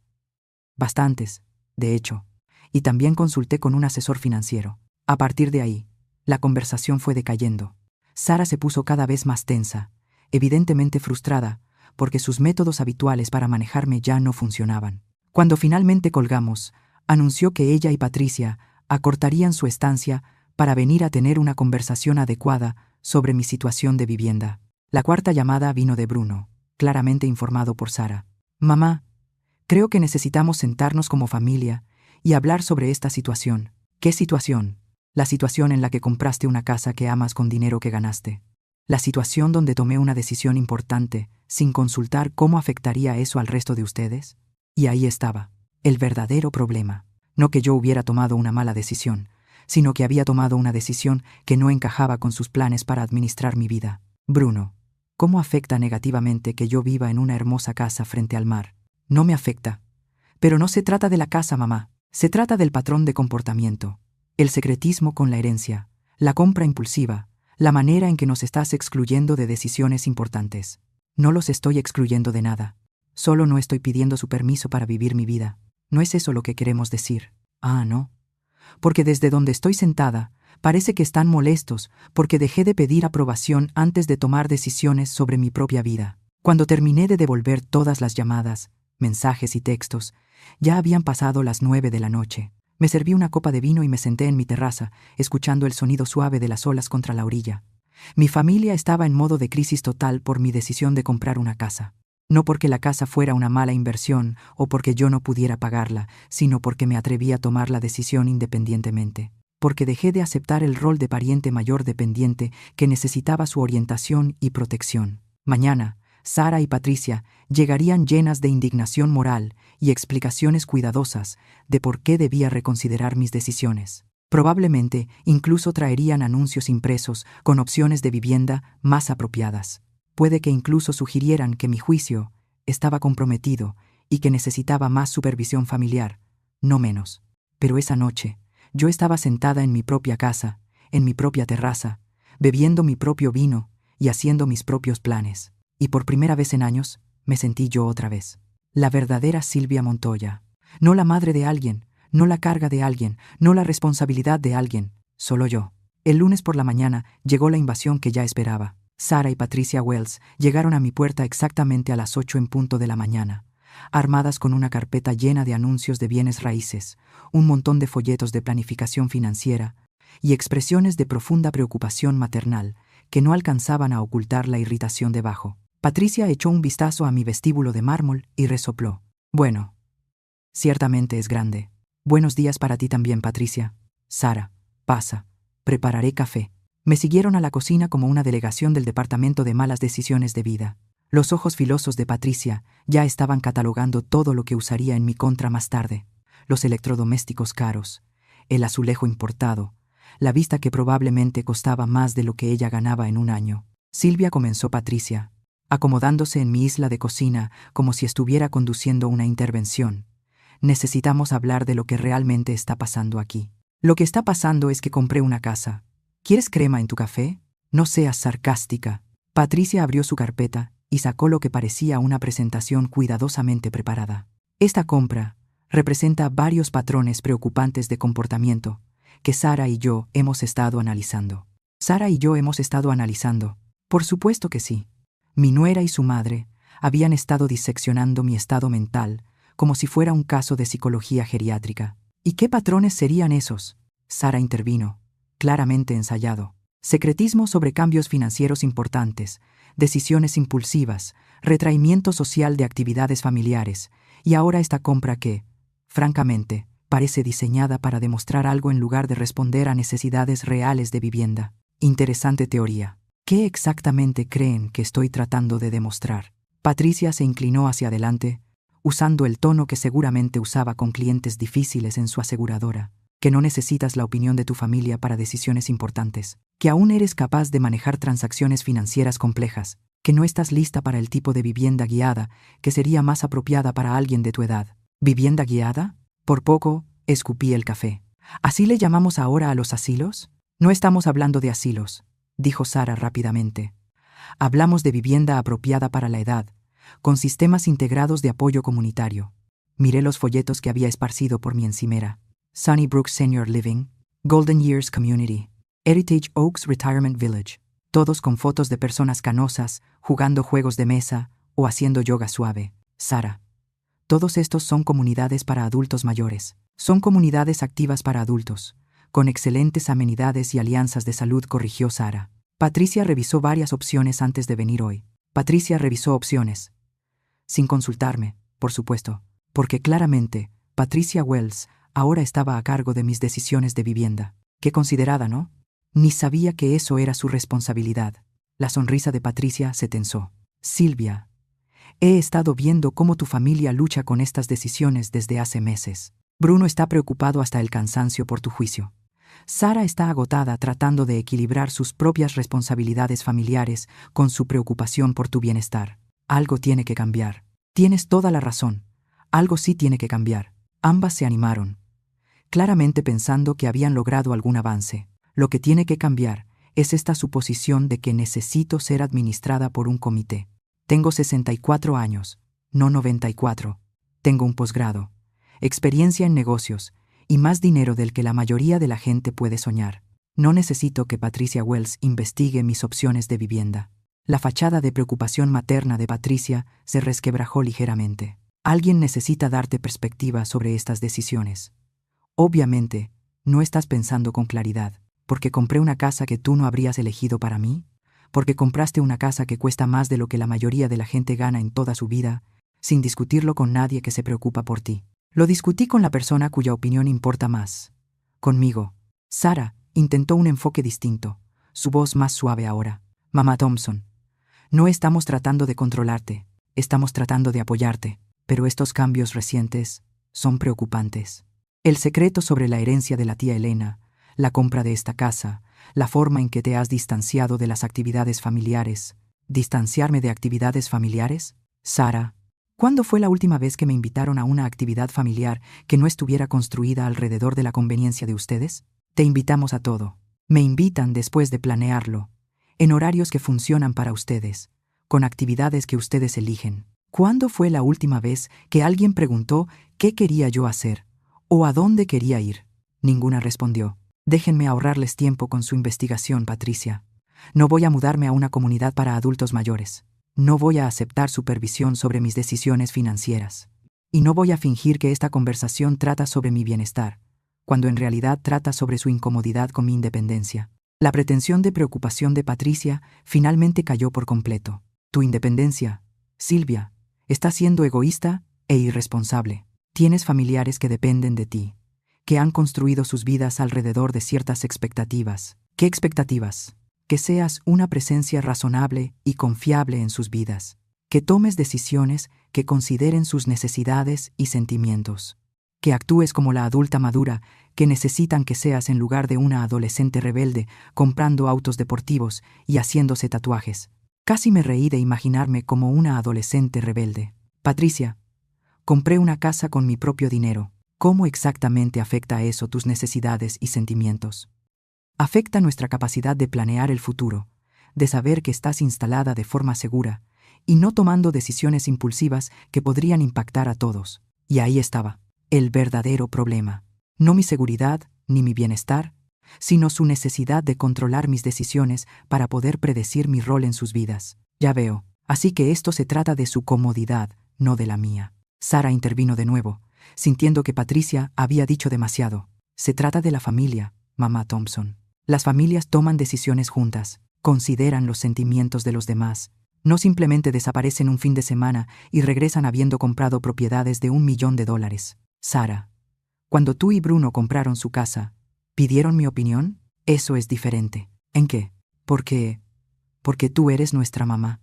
Speaker 1: Bastantes, de hecho. Y también consulté con un asesor financiero. A partir de ahí, la conversación fue decayendo. Sara se puso cada vez más tensa, evidentemente frustrada, porque sus métodos habituales para manejarme ya no funcionaban. Cuando finalmente colgamos, anunció que ella y Patricia acortarían su estancia para venir a tener una conversación adecuada sobre mi situación de vivienda. La cuarta llamada vino de Bruno, claramente informado por Sara. Mamá, creo que necesitamos sentarnos como familia y hablar sobre esta situación. ¿Qué situación? La situación en la que compraste una casa que amas con dinero que ganaste. La situación donde tomé una decisión importante sin consultar cómo afectaría eso al resto de ustedes. Y ahí estaba, el verdadero problema. No que yo hubiera tomado una mala decisión, sino que había tomado una decisión que no encajaba con sus planes para administrar mi vida. Bruno, ¿cómo afecta negativamente que yo viva en una hermosa casa frente al mar? No me afecta. Pero no se trata de la casa, mamá. Se trata del patrón de comportamiento. El secretismo con la herencia, la compra impulsiva, la manera en que nos estás excluyendo de decisiones importantes. No los estoy excluyendo de nada. Solo no estoy pidiendo su permiso para vivir mi vida. No es eso lo que queremos decir. Ah, no. Porque desde donde estoy sentada, parece que están molestos porque dejé de pedir aprobación antes de tomar decisiones sobre mi propia vida. Cuando terminé de devolver todas las llamadas, mensajes y textos, ya habían pasado las 9 de la noche. Me serví una copa de vino y me senté en mi terraza, escuchando el sonido suave de las olas contra la orilla. Mi familia estaba en modo de crisis total por mi decisión de comprar una casa. No porque la casa fuera una mala inversión o porque yo no pudiera pagarla, sino porque me atreví a tomar la decisión independientemente. Porque dejé de aceptar el rol de pariente mayor dependiente que necesitaba su orientación y protección. Mañana, Sara y Patricia llegarían llenas de indignación moral y explicaciones cuidadosas de por qué debía reconsiderar mis decisiones. Probablemente incluso traerían anuncios impresos con opciones de vivienda más apropiadas. Puede que incluso sugirieran que mi juicio estaba comprometido y que necesitaba más supervisión familiar, no menos. Pero esa noche, yo estaba sentada en mi propia casa, en mi propia terraza, bebiendo mi propio vino y haciendo mis propios planes. Y por primera vez en años, me sentí yo otra vez. La verdadera Silvia Montoya. No la madre de alguien, no la carga de alguien, no la responsabilidad de alguien, solo yo. El lunes por la mañana llegó la invasión que ya esperaba. Sara y Patricia Wells llegaron a mi puerta exactamente a las 8 en punto de la mañana, armadas con una carpeta llena de anuncios de bienes raíces, un montón de folletos de planificación financiera y expresiones de profunda preocupación maternal que no alcanzaban a ocultar la irritación debajo. Patricia echó un vistazo a mi vestíbulo de mármol y resopló. Bueno, ciertamente es grande. Buenos días para ti también, Patricia. Sara, pasa. Prepararé café. Me siguieron a la cocina como una delegación del Departamento de Malas Decisiones de Vida. Los ojos filosos de Patricia ya estaban catalogando todo lo que usaría en mi contra más tarde. Los electrodomésticos caros, el azulejo importado, la vista que probablemente costaba más de lo que ella ganaba en un año. Silvia, comenzó Patricia, acomodándose en mi isla de cocina como si estuviera conduciendo una intervención. Necesitamos hablar de lo que realmente está pasando aquí. Lo que está pasando es que compré una casa. ¿Quieres crema en tu café? No seas sarcástica. Patricia abrió su carpeta y sacó lo que parecía una presentación cuidadosamente preparada. Esta compra representa varios patrones preocupantes de comportamiento que Sara y yo hemos estado analizando. Sara y yo hemos estado analizando. Por supuesto que sí. Mi nuera y su madre habían estado diseccionando mi estado mental como si fuera un caso de psicología geriátrica. ¿Y qué patrones serían esos? Sara intervino, claramente ensayado. Secretismo sobre cambios financieros importantes, decisiones impulsivas, retraimiento social de actividades familiares, y ahora esta compra que, francamente, parece diseñada para demostrar algo en lugar de responder a necesidades reales de vivienda. Interesante teoría. ¿Qué exactamente creen que estoy tratando de demostrar? Patricia se inclinó hacia adelante, usando el tono que seguramente usaba con clientes difíciles en su aseguradora, que no necesitas la opinión de tu familia para decisiones importantes, que aún eres capaz de manejar transacciones financieras complejas, que no estás lista para el tipo de vivienda guiada que sería más apropiada para alguien de tu edad. ¿Vivienda guiada? Por poco, escupí el café. ¿Así le llamamos ahora a los asilos? No estamos hablando de asilos, dijo Sara rápidamente. Hablamos de vivienda apropiada para la edad, con sistemas integrados de apoyo comunitario. Miré los folletos que había esparcido por mi encimera. Sunnybrook Senior Living, Golden Years Community, Heritage Oaks Retirement Village, todos con fotos de personas canosas, jugando juegos de mesa o haciendo yoga suave. Sara, todos estos son comunidades para adultos mayores. Son comunidades activas para adultos, con excelentes amenidades y alianzas de salud, corrigió Sara. Patricia revisó varias opciones antes de venir hoy. Patricia revisó opciones. Sin consultarme, por supuesto, porque claramente, Patricia Wells ahora estaba a cargo de mis decisiones de vivienda. Qué considerada, ¿no? Ni sabía que eso era su responsabilidad. La sonrisa de Patricia se tensó. Silvia, he estado viendo cómo tu familia lucha con estas decisiones desde hace meses. Bruno está preocupado hasta el cansancio por tu juicio. Sara está agotada tratando de equilibrar sus propias responsabilidades familiares con su preocupación por tu bienestar. Algo tiene que cambiar. Tienes toda la razón. Algo sí tiene que cambiar. Ambas se animaron, claramente pensando que habían logrado algún avance. Lo que tiene que cambiar es esta suposición de que necesito ser administrada por un comité. Tengo 64 años, no 94. Tengo un posgrado, experiencia en negocios y más dinero del que la mayoría de la gente puede soñar. No necesito que Patricia Wells investigue mis opciones de vivienda. La fachada de preocupación materna de Patricia se resquebrajó ligeramente. Alguien necesita darte perspectiva sobre estas decisiones. Obviamente, no estás pensando con claridad. ¿Porque compré una casa que tú no habrías elegido para mí? ¿Porque compraste una casa que cuesta más de lo que la mayoría de la gente gana en toda su vida, sin discutirlo con nadie que se preocupa por ti? Lo discutí con la persona cuya opinión importa más. Conmigo. Sara intentó un enfoque distinto, su voz más suave ahora. Mamá Thompson, no estamos tratando de controlarte, estamos tratando de apoyarte, pero estos cambios recientes son preocupantes. El secreto sobre la herencia de la tía Elena, la compra de esta casa, la forma en que te has distanciado de las actividades familiares. ¿Distanciarme de actividades familiares? Sara, ¿cuándo fue la última vez que me invitaron a una actividad familiar que no estuviera construida alrededor de la conveniencia de ustedes? Te invitamos a todo. Me invitan después de planearlo, en horarios que funcionan para ustedes, con actividades que ustedes eligen. ¿Cuándo fue la última vez que alguien preguntó qué quería yo hacer o a dónde quería ir? Ninguna respondió. Déjenme ahorrarles tiempo con su investigación, Patricia. No voy a mudarme a una comunidad para adultos mayores. No voy a aceptar supervisión sobre mis decisiones financieras. Y no voy a fingir que esta conversación trata sobre mi bienestar, cuando en realidad trata sobre su incomodidad con mi independencia. La pretensión de preocupación de Patricia finalmente cayó por completo. Tu independencia, Silvia, está siendo egoísta e irresponsable. Tienes familiares que dependen de ti, que han construido sus vidas alrededor de ciertas expectativas. ¿Qué expectativas? Que seas una presencia razonable y confiable en sus vidas, que tomes decisiones que consideren sus necesidades y sentimientos, que actúes como la adulta madura que necesitan que seas en lugar de una adolescente rebelde comprando autos deportivos y haciéndose tatuajes. Casi me reí de imaginarme como una adolescente rebelde. Patricia, compré una casa con mi propio dinero. ¿Cómo exactamente afecta eso tus necesidades y sentimientos? Afecta nuestra capacidad de planear el futuro, de saber que estás instalada de forma segura y no tomando decisiones impulsivas que podrían impactar a todos. Y ahí estaba, el verdadero problema. No mi seguridad ni mi bienestar, sino su necesidad de controlar mis decisiones para poder predecir mi rol en sus vidas. Ya veo, así que esto se trata de su comodidad, no de la mía. Sara intervino de nuevo, sintiendo que Patricia había dicho demasiado. Se trata de la familia, mamá Thompson. Las familias toman decisiones juntas, consideran los sentimientos de los demás. No simplemente desaparecen un fin de semana y regresan habiendo comprado propiedades de $1 millón. Sara, cuando tú y Bruno compraron su casa, ¿pidieron mi opinión? Eso es diferente. ¿En qué? Porque tú eres nuestra mamá.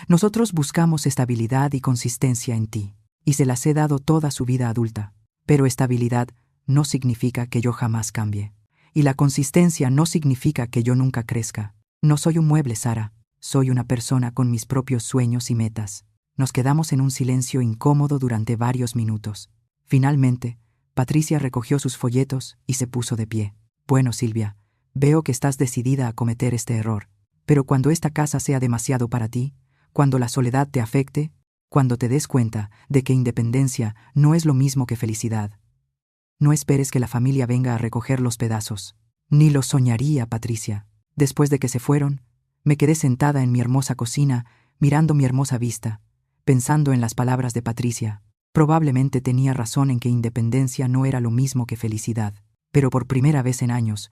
Speaker 1: Nosotros buscamos estabilidad y consistencia en ti, y se las he dado toda su vida adulta. Pero estabilidad no significa que yo jamás cambie. Y la consistencia no significa que yo nunca crezca. No soy un mueble, Sara. Soy una persona con mis propios sueños y metas. Nos quedamos en un silencio incómodo durante varios minutos. Finalmente, Patricia recogió sus folletos y se puso de pie. Bueno, Silvia, veo que estás decidida a cometer este error. Pero cuando esta casa sea demasiado para ti, cuando la soledad te afecte, cuando te des cuenta de que independencia no es lo mismo que felicidad, no esperes que la familia venga a recoger los pedazos. Ni lo soñaría, Patricia. Después de que se fueron, me quedé sentada en mi hermosa cocina, mirando mi hermosa vista, pensando en las palabras de Patricia. Probablemente tenía razón en que independencia no era lo mismo que felicidad, pero por primera vez en años,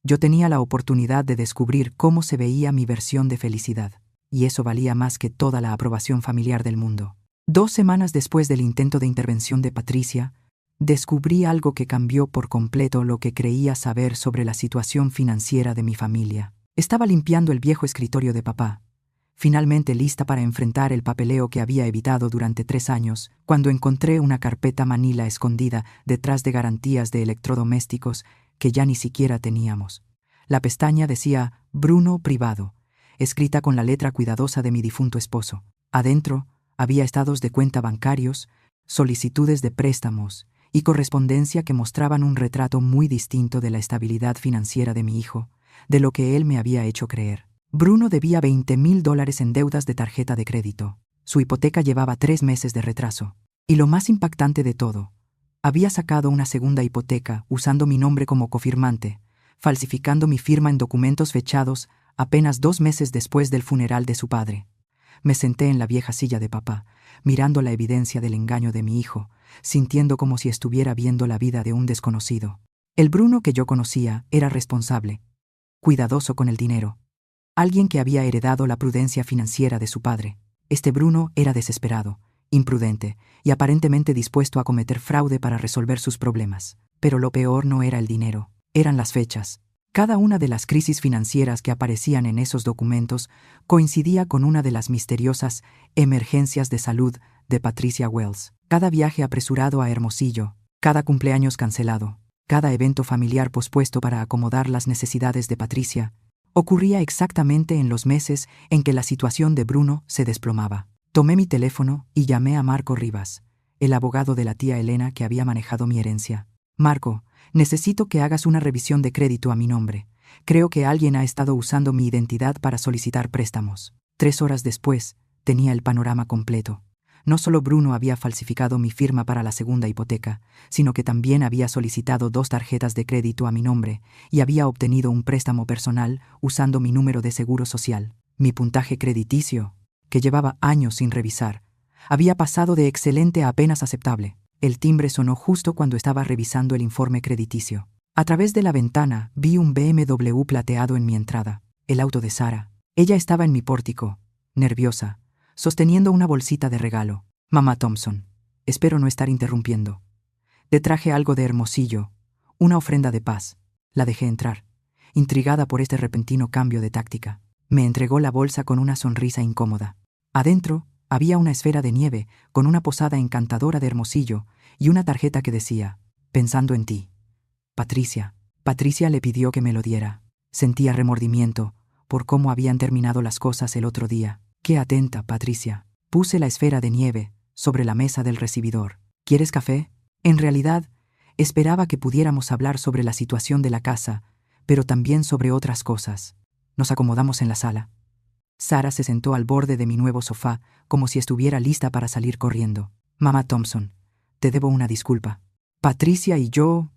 Speaker 1: yo tenía la oportunidad de descubrir cómo se veía mi versión de felicidad, y eso valía más que toda la aprobación familiar del mundo. 2 semanas después del intento de intervención de Patricia, descubrí algo que cambió por completo lo que creía saber sobre la situación financiera de mi familia. Estaba limpiando el viejo escritorio de papá, finalmente lista para enfrentar el papeleo que había evitado durante 3 años, cuando encontré una carpeta manila escondida detrás de garantías de electrodomésticos que ya ni siquiera teníamos. La pestaña decía Bruno Privado, escrita con la letra cuidadosa de mi difunto esposo. Adentro había estados de cuenta bancarios, solicitudes de préstamos y correspondencia que mostraban un retrato muy distinto de la estabilidad financiera de mi hijo, de lo que él me había hecho creer. Bruno debía $20,000 en deudas de tarjeta de crédito. Su hipoteca llevaba 3 meses de retraso. Y lo más impactante de todo, había sacado una segunda hipoteca usando mi nombre como cofirmante, falsificando mi firma en documentos fechados apenas 2 meses después del funeral de su padre. Me senté en la vieja silla de papá, mirando la evidencia del engaño de mi hijo, sintiendo como si estuviera viendo la vida de un desconocido. El Bruno que yo conocía era responsable, cuidadoso con el dinero, alguien que había heredado la prudencia financiera de su padre. Este Bruno era desesperado, imprudente y aparentemente dispuesto a cometer fraude para resolver sus problemas. Pero lo peor no era el dinero, eran las fechas. Cada una de las crisis financieras que aparecían en esos documentos coincidía con una de las misteriosas emergencias de salud de Patricia Wells. Cada viaje apresurado a Hermosillo, cada cumpleaños cancelado, cada evento familiar pospuesto para acomodar las necesidades de Patricia, ocurría exactamente en los meses en que la situación de Bruno se desplomaba. Tomé mi teléfono y llamé a Marco Rivas, el abogado de la tía Elena que había manejado mi herencia. Marco, necesito que hagas una revisión de crédito a mi nombre. Creo que alguien ha estado usando mi identidad para solicitar préstamos. 3 horas después, tenía el panorama completo. No solo Bruno había falsificado mi firma para la segunda hipoteca, sino que también había solicitado 2 tarjetas de crédito a mi nombre y había obtenido un préstamo personal usando mi número de seguro social. Mi puntaje crediticio, que llevaba años sin revisar, había pasado de excelente a apenas aceptable. El timbre sonó justo cuando estaba revisando el informe crediticio. A través de la ventana vi un BMW plateado en mi entrada, el auto de Sara. Ella estaba en mi pórtico, nerviosa, sosteniendo una bolsita de regalo. Mamá Thompson, espero no estar interrumpiendo. Te traje algo de Hermosillo, una ofrenda de paz. La dejé entrar, intrigada por este repentino cambio de táctica. Me entregó la bolsa con una sonrisa incómoda. Adentro había una esfera de nieve con una posada encantadora de Hermosillo y una tarjeta que decía, pensando en ti. Patricia. Patricia le pidió que me lo diera. Sentía remordimiento por cómo habían terminado las cosas el otro día. Qué atenta, Patricia. Puse la esfera de nieve sobre la mesa del recibidor. ¿Quieres café? En realidad, esperaba que pudiéramos hablar sobre la situación de la casa, pero también sobre otras cosas. Nos acomodamos en la sala. Sara se sentó al borde de mi nuevo sofá, como si estuviera lista para salir corriendo. Mamá Thompson, te debo una disculpa. Patricia y yo...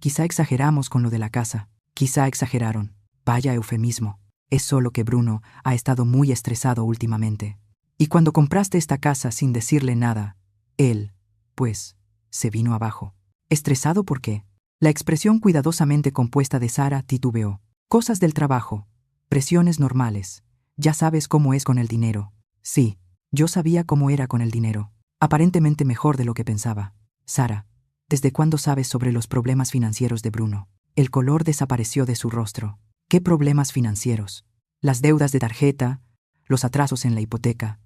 Speaker 1: Quizá exageramos con lo de la casa. Quizá exageraron. Vaya eufemismo. Es solo que Bruno ha estado muy estresado últimamente. Y cuando compraste esta casa sin decirle nada, él, pues, se vino abajo. ¿Estresado por qué? La expresión cuidadosamente compuesta de Sara titubeó. Cosas del trabajo. Presiones normales. Ya sabes cómo es con el dinero. Sí, yo sabía cómo era con el dinero. Aparentemente mejor de lo que pensaba. Sara, ¿desde cuándo sabes sobre los problemas financieros de Bruno? El color desapareció de su rostro. ¿Qué problemas financieros? Las deudas de tarjeta, los atrasos en la hipoteca,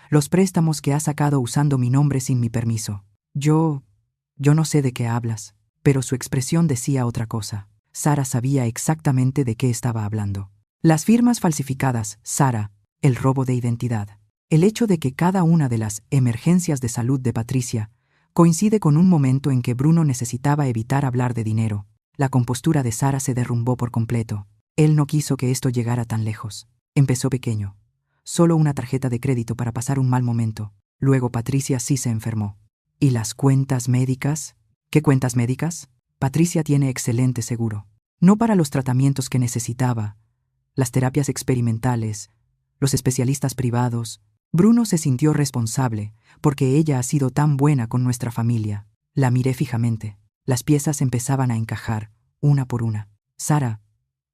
Speaker 1: los préstamos que ha sacado usando mi nombre sin mi permiso. Yo no sé de qué hablas, pero su expresión decía otra cosa. Sara sabía exactamente de qué estaba hablando. Las firmas falsificadas, Sara, el robo de identidad. El hecho de que cada una de las emergencias de salud de Patricia coincide con un momento en que Bruno necesitaba evitar hablar de dinero. La compostura de Sara se derrumbó por completo. Él no quiso que esto llegara tan lejos. Empezó pequeño. Solo una tarjeta de crédito para pasar un mal momento. Luego Patricia sí se enfermó. ¿Y las cuentas médicas? ¿Qué cuentas médicas? Patricia tiene excelente seguro. No para los tratamientos que necesitaba, las terapias experimentales, los especialistas privados. Bruno se sintió responsable porque ella ha sido tan buena con nuestra familia. La miré fijamente. Las piezas empezaban a encajar, una por una. Sara,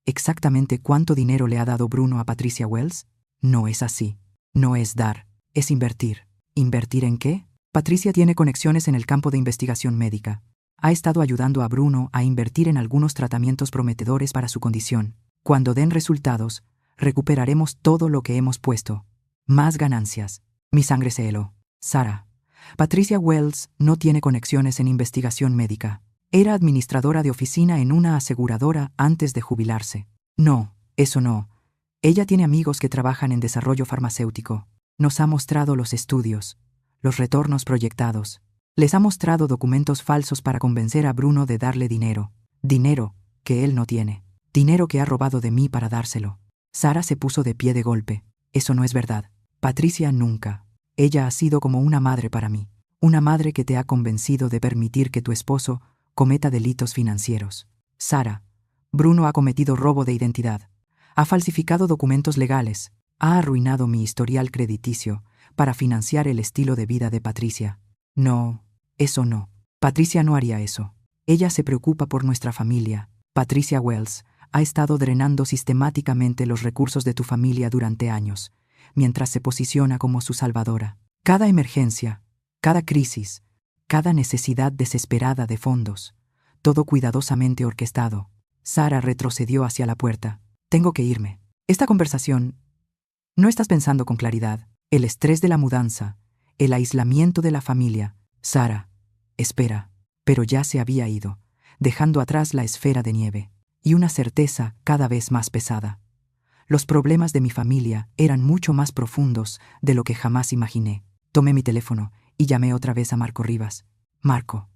Speaker 1: ¿exactamente cuánto dinero le ha dado Bruno a Patricia Wells? No es así. No es dar, es invertir. ¿Invertir en qué? Patricia tiene conexiones en el campo de investigación médica. Ha estado ayudando a Bruno a invertir en algunos tratamientos prometedores para su condición. Cuando den resultados, recuperaremos todo lo que hemos puesto. Más ganancias. Mi sangre se heló. Sara, Patricia Wells no tiene conexiones en investigación médica. Era administradora de oficina en una aseguradora antes de jubilarse. No, eso no. Ella tiene amigos que trabajan en desarrollo farmacéutico. Nos ha mostrado los estudios, los retornos proyectados. Les ha mostrado documentos falsos para convencer a Bruno de darle dinero. Dinero que él no tiene. Dinero que ha robado de mí para dárselo. Sara se puso de pie de golpe. Eso no es verdad. Patricia nunca. Ella ha sido como una madre para mí. Una madre que te ha convencido de permitir que tu esposo cometa delitos financieros. Sara, Bruno ha cometido robo de identidad. Ha falsificado documentos legales. Ha arruinado mi historial crediticio para financiar el estilo de vida de Patricia. No, eso no. Patricia no haría eso. Ella se preocupa por nuestra familia. Patricia Wells ha estado drenando sistemáticamente los recursos de tu familia durante años, mientras se posiciona como su salvadora. Cada emergencia, cada crisis, cada necesidad desesperada de fondos, todo cuidadosamente orquestado. Sara retrocedió hacia la puerta. Tengo que irme. Esta conversación... No estás pensando con claridad. El estrés de la mudanza, el aislamiento de la familia. Sara, espera. Pero ya se había ido, dejando atrás la esfera de nieve, y una certeza cada vez más pesada. Los problemas de mi familia eran mucho más profundos de lo que jamás imaginé. Tomé mi teléfono y llamé otra vez a Marco Rivas. Marco,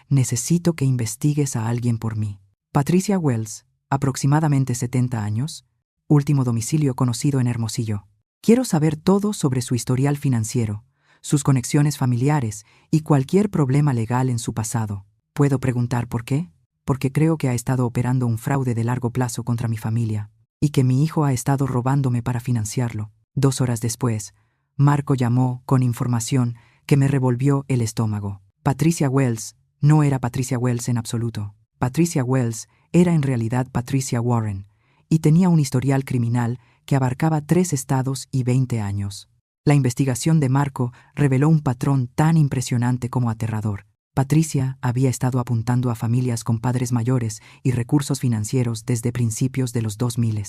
Speaker 1: necesito que investigues a alguien por mí. Patricia Wells, aproximadamente 70 años, último domicilio conocido en Hermosillo. Quiero saber todo sobre su historial financiero, sus conexiones familiares y cualquier problema legal en su pasado. ¿Puedo preguntar por qué? Porque creo que ha estado operando un fraude de largo plazo contra mi familia y que mi hijo ha estado robándome para financiarlo. 2 horas después, Marco llamó con información que me revolvió el estómago. Patricia Wells no era Patricia Wells en absoluto. Patricia Wells era en realidad Patricia Warren y tenía un historial criminal que abarcaba 3 estados y 20 años. La investigación de Marco reveló un patrón tan impresionante como aterrador. Patricia había estado apuntando a familias con padres mayores y recursos financieros desde principios de los 2000.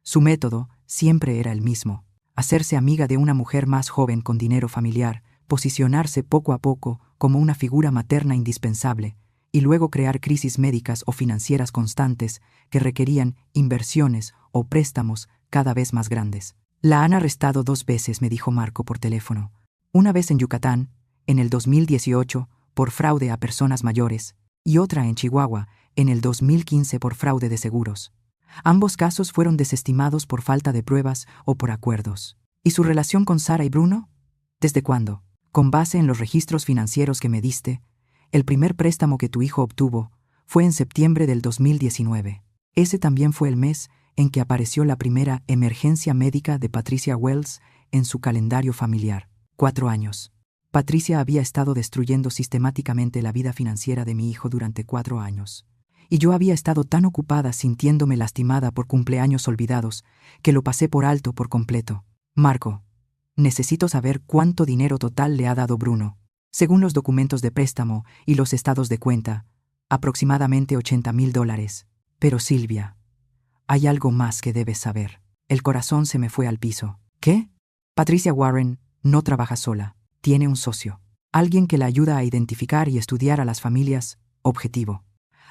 Speaker 1: Su método siempre era el mismo: hacerse amiga de una mujer más joven con dinero familiar, posicionarse poco a poco como una figura materna indispensable, y luego crear crisis médicas o financieras constantes que requerían inversiones o préstamos cada vez más grandes. La han arrestado 2 veces, me dijo Marco por teléfono. Una vez en Yucatán, en el 2018, por fraude a personas mayores, y otra en Chihuahua, en el 2015 por fraude de seguros. Ambos casos fueron desestimados por falta de pruebas o por acuerdos. ¿Y su relación con Sara y Bruno? ¿Desde cuándo? Con base en los registros financieros que me diste, el primer préstamo que tu hijo obtuvo fue en septiembre del 2019. Ese también fue el mes en que apareció la primera emergencia médica de Patricia Wells en su calendario familiar. 4 años. Patricia había estado destruyendo sistemáticamente la vida financiera de mi hijo durante 4 años. Y yo había estado tan ocupada sintiéndome lastimada por cumpleaños olvidados que lo pasé por alto por completo. Marco, necesito saber cuánto dinero total le ha dado Bruno. Según los documentos de préstamo y los estados de cuenta, aproximadamente $80,000. Pero Silvia, hay algo más que debes saber. El corazón se me fue al piso. ¿Qué? Patricia Warren no trabaja sola. Tiene un socio. Alguien que la ayuda a identificar y estudiar a las familias objetivo.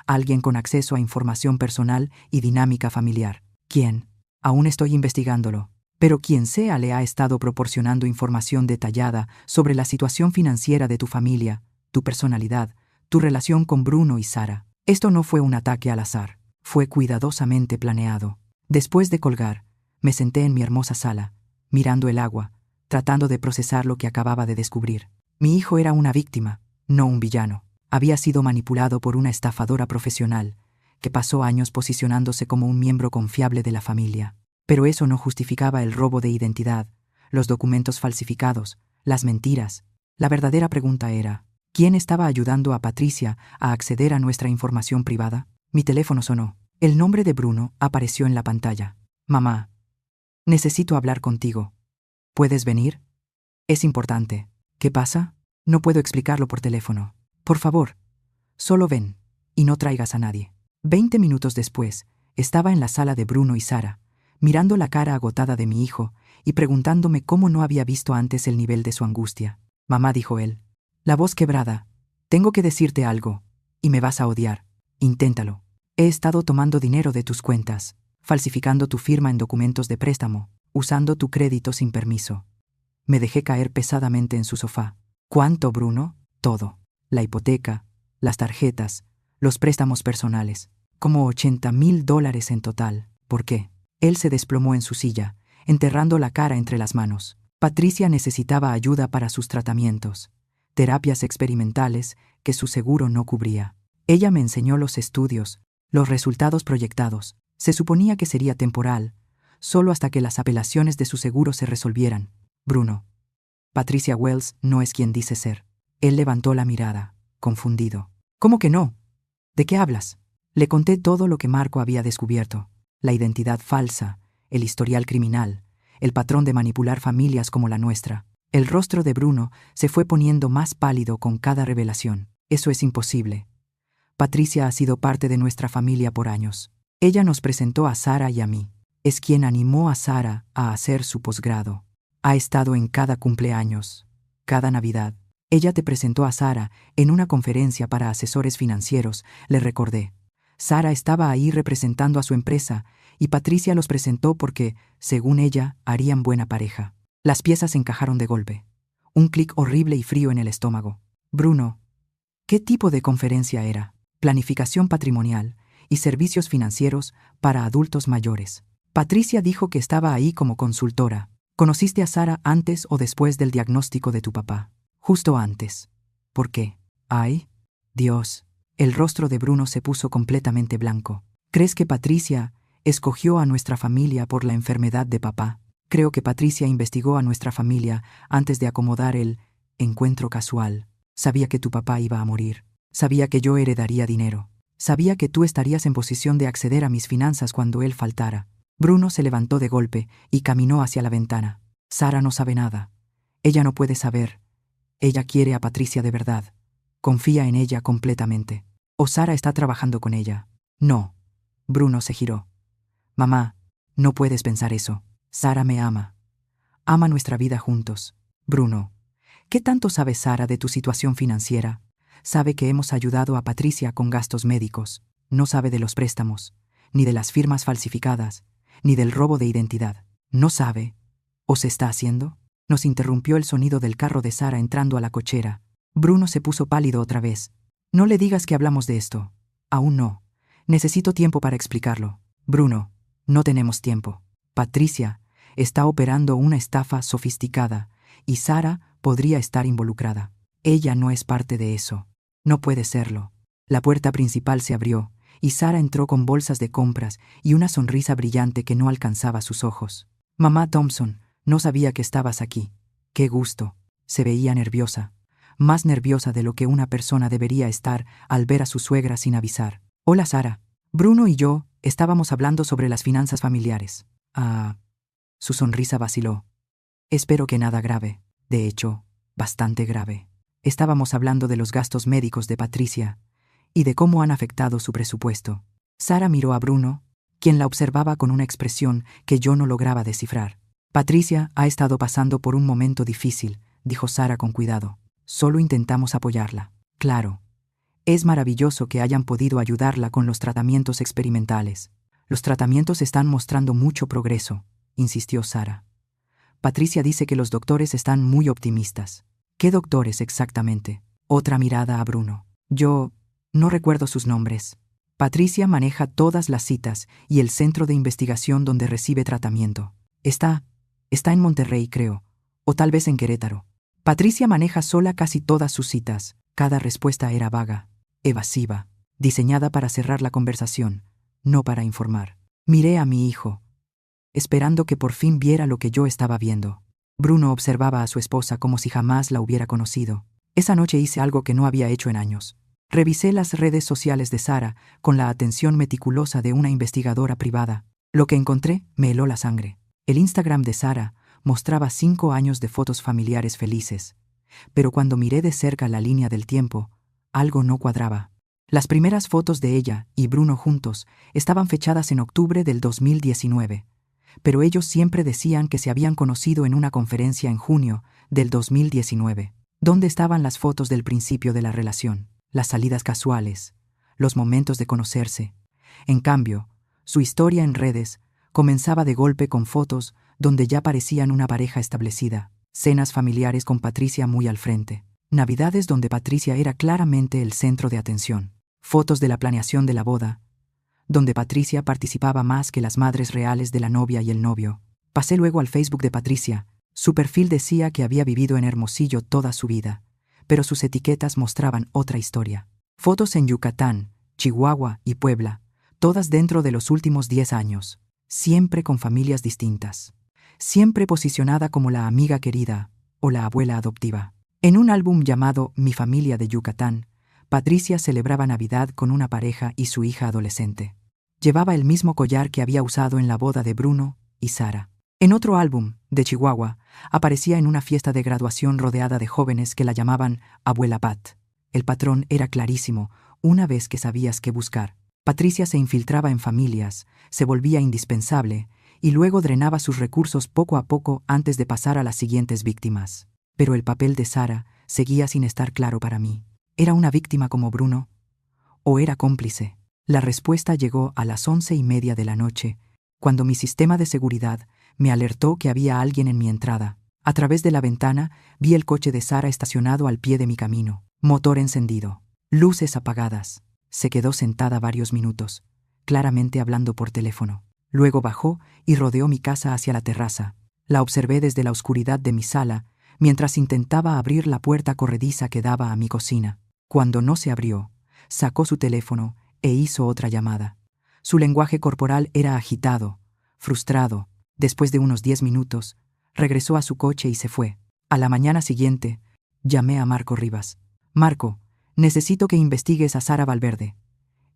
Speaker 1: Alguien con acceso a información personal y dinámica familiar. ¿Quién? Aún estoy investigándolo. Pero quien sea le ha estado proporcionando información detallada sobre la situación financiera de tu familia, tu personalidad, tu relación con Bruno y Sara. Esto no fue un ataque al azar. Fue cuidadosamente planeado. Después de colgar, me senté en mi hermosa sala, mirando el agua, tratando de procesar lo que acababa de descubrir. Mi hijo era una víctima, no un villano. Había sido manipulado por una estafadora profesional, que pasó años posicionándose como un miembro confiable de la familia. Pero eso no justificaba el robo de identidad, los documentos falsificados, las mentiras. La verdadera pregunta era, ¿quién estaba ayudando a Patricia a acceder a nuestra información privada? Mi teléfono sonó. El nombre de Bruno apareció en la pantalla. Mamá, necesito hablar contigo. ¿Puedes venir? Es importante. ¿Qué pasa? No puedo explicarlo por teléfono. Por favor, solo ven, y no traigas a nadie. 20 minutos después, estaba en la sala de Bruno y Sara, mirando la cara agotada de mi hijo y preguntándome cómo no había visto antes el nivel de su angustia. Mamá, dijo él, la voz quebrada, tengo que decirte algo, y me vas a odiar. Inténtalo. He estado tomando dinero de tus cuentas, falsificando tu firma en documentos de préstamo, usando tu crédito sin permiso. Me dejé caer pesadamente en su sofá. ¿Cuánto, Bruno? Todo. La hipoteca, las tarjetas, los préstamos personales. Como $80,000 en total. ¿Por qué? Él se desplomó en su silla, enterrando la cara entre las manos. Patricia necesitaba ayuda para sus tratamientos, terapias experimentales que su seguro no cubría. Ella me enseñó los estudios, los resultados proyectados. Se suponía que sería temporal, solo hasta que las apelaciones de su seguro se resolvieran. Bruno. Patricia Wells no es quien dice ser. Él levantó la mirada, confundido. ¿Cómo que no? ¿De qué hablas? Le conté todo lo que Marco había descubierto. La identidad falsa, el historial criminal, el patrón de manipular familias como la nuestra. El rostro de Bruno se fue poniendo más pálido con cada revelación. Eso es imposible. Patricia ha sido parte de nuestra familia por años. Ella nos presentó a Sara y a mí. Es quien animó a Sara a hacer su posgrado. Ha estado en cada cumpleaños, cada Navidad. Ella te presentó a Sara en una conferencia para asesores financieros, le recordé. Sara estaba ahí representando a su empresa y Patricia los presentó porque, según ella, harían buena pareja. Las piezas encajaron de golpe. Un clic horrible y frío en el estómago. Bruno, ¿qué tipo de conferencia era? Planificación patrimonial y servicios financieros para adultos mayores. Patricia dijo que estaba ahí como consultora. ¿Conociste a Sara antes o después del diagnóstico de tu papá? Justo antes. ¿Por qué? ¡Ay, Dios! El rostro de Bruno se puso completamente blanco. ¿Crees que Patricia escogió a nuestra familia por la enfermedad de papá? Creo que Patricia investigó a nuestra familia antes de acomodar el encuentro casual. Sabía que tu papá iba a morir. Sabía que yo heredaría dinero. Sabía que tú estarías en posición de acceder a mis finanzas cuando él faltara. Bruno se levantó de golpe y caminó hacia la ventana. Sara no sabe nada. Ella no puede saber. Ella quiere a Patricia de verdad. Confía en ella completamente. ¿O Sara está trabajando con ella? No. Bruno se giró. Mamá, no puedes pensar eso. Sara me ama. Ama nuestra vida juntos. Bruno, ¿qué tanto sabe Sara de tu situación financiera? Sabe que hemos ayudado a Patricia con gastos médicos. No sabe de los préstamos, ni de las firmas falsificadas, ni del robo de identidad. ¿No sabe? ¿O se está haciendo? Nos interrumpió el sonido del carro de Sara entrando a la cochera. Bruno se puso pálido otra vez. No le digas que hablamos de esto. Aún no. Necesito tiempo para explicarlo. Bruno, No tenemos tiempo. Patricia está operando una estafa sofisticada y Sara podría estar involucrada. Ella no es parte de eso. No puede serlo. La puerta principal se abrió y Sara entró con bolsas de compras y una sonrisa brillante que no alcanzaba sus ojos. Mamá Thompson, no sabía que estabas aquí. ¡Qué gusto! Se veía nerviosa. Más nerviosa de lo que una persona debería estar al ver a su suegra sin avisar. Hola, Sara. Bruno y yo estábamos hablando sobre las finanzas familiares. Su sonrisa vaciló. Espero que nada grave. De hecho, bastante grave. Estábamos hablando de los gastos médicos de Patricia y de cómo han afectado su presupuesto. Sara miró a Bruno, quien la observaba con una expresión que yo no lograba descifrar. Patricia ha estado pasando por un momento difícil, dijo Sara con cuidado. Solo intentamos apoyarla. Claro. Es maravilloso que hayan podido ayudarla con los tratamientos experimentales. Los tratamientos están mostrando mucho progreso, insistió Sara. Patricia dice que los doctores están muy optimistas. ¿Qué doctores exactamente? Otra mirada a Bruno. Yo no recuerdo sus nombres. Patricia maneja todas las citas y el centro de investigación donde recibe tratamiento. Está en Monterrey, creo, o tal vez en Querétaro. Patricia maneja sola casi todas sus citas. Cada respuesta era vaga, evasiva, diseñada para cerrar la conversación, no para informar. Miré a mi hijo, esperando que por fin viera lo que yo estaba viendo. Bruno observaba a su esposa como si jamás la hubiera conocido. Esa noche hice algo que no había hecho en años. Revisé las redes sociales de Sara con la atención meticulosa de una investigadora privada. Lo que encontré me heló la sangre. El Instagram de Sara mostraba 5 años de fotos familiares felices. Pero cuando miré de cerca la línea del tiempo, algo no cuadraba. Las primeras fotos de ella y Bruno juntos estaban fechadas en octubre del 2019, pero ellos siempre decían que se habían conocido en una conferencia en junio del 2019. ¿Dónde estaban las fotos del principio de la relación? Las salidas casuales, los momentos de conocerse. En cambio, su historia en redes comenzaba de golpe con fotos donde ya parecían una pareja establecida. Cenas familiares con Patricia muy al frente. Navidades donde Patricia era claramente el centro de atención. Fotos de la planeación de la boda, donde Patricia participaba más que las madres reales de la novia y el novio. Pasé luego al Facebook de Patricia. Su perfil decía que había vivido en Hermosillo toda su vida, pero sus etiquetas mostraban otra historia. Fotos en Yucatán, Chihuahua y Puebla, todas dentro de los últimos 10 años, siempre con familias distintas. Siempre posicionada como la amiga querida o la abuela adoptiva. En un álbum llamado Mi familia de Yucatán, Patricia celebraba Navidad con una pareja y su hija adolescente. Llevaba el mismo collar que había usado en la boda de Bruno y Sara. En otro álbum, de Chihuahua, aparecía en una fiesta de graduación rodeada de jóvenes que la llamaban Abuela Pat. El patrón era clarísimo, una vez que sabías qué buscar. Patricia se infiltraba en familias, se volvía indispensable, y luego drenaba sus recursos poco a poco antes de pasar a las siguientes víctimas. Pero el papel de Sara seguía sin estar claro para mí. ¿Era una víctima como Bruno? ¿O era cómplice? La respuesta llegó a las 11:30 de la noche, cuando mi sistema de seguridad me alertó que había alguien en mi entrada. A través de la ventana vi el coche de Sara estacionado al pie de mi camino. Motor encendido. Luces apagadas. Se quedó sentada varios minutos, claramente hablando por teléfono. Luego bajó y rodeó mi casa hacia la terraza. La observé desde la oscuridad de mi sala, mientras intentaba abrir la puerta corrediza que daba a mi cocina. Cuando no se abrió, sacó su teléfono e hizo otra llamada. Su lenguaje corporal era agitado, frustrado. Después de unos 10 minutos, regresó a su coche y se fue. A la mañana siguiente, llamé a Marco Rivas. Marco, necesito que investigues a Sara Valverde.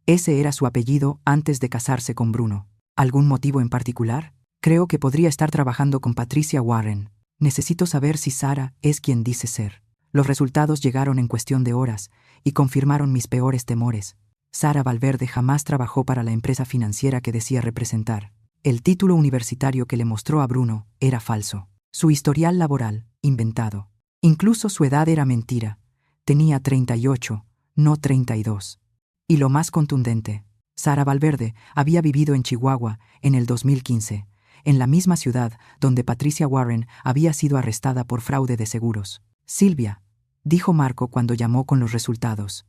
Speaker 1: Ese era su apellido antes de casarse con Bruno. ¿Algún motivo en particular? Creo que podría estar trabajando con Patricia Warren. Necesito saber si Sara es quien dice ser. Los resultados llegaron en cuestión de horas y confirmaron mis peores temores. Sara Valverde jamás trabajó para la empresa financiera que decía representar. El título universitario que le mostró a Bruno era falso. Su historial laboral, inventado. Incluso su edad era mentira. Tenía 38, no 32. Y lo más contundente, Sara Valverde había vivido en Chihuahua en el 2015, en la misma ciudad donde Patricia Warren había sido arrestada por fraude de seguros. Silvia, dijo Marco cuando llamó con los resultados.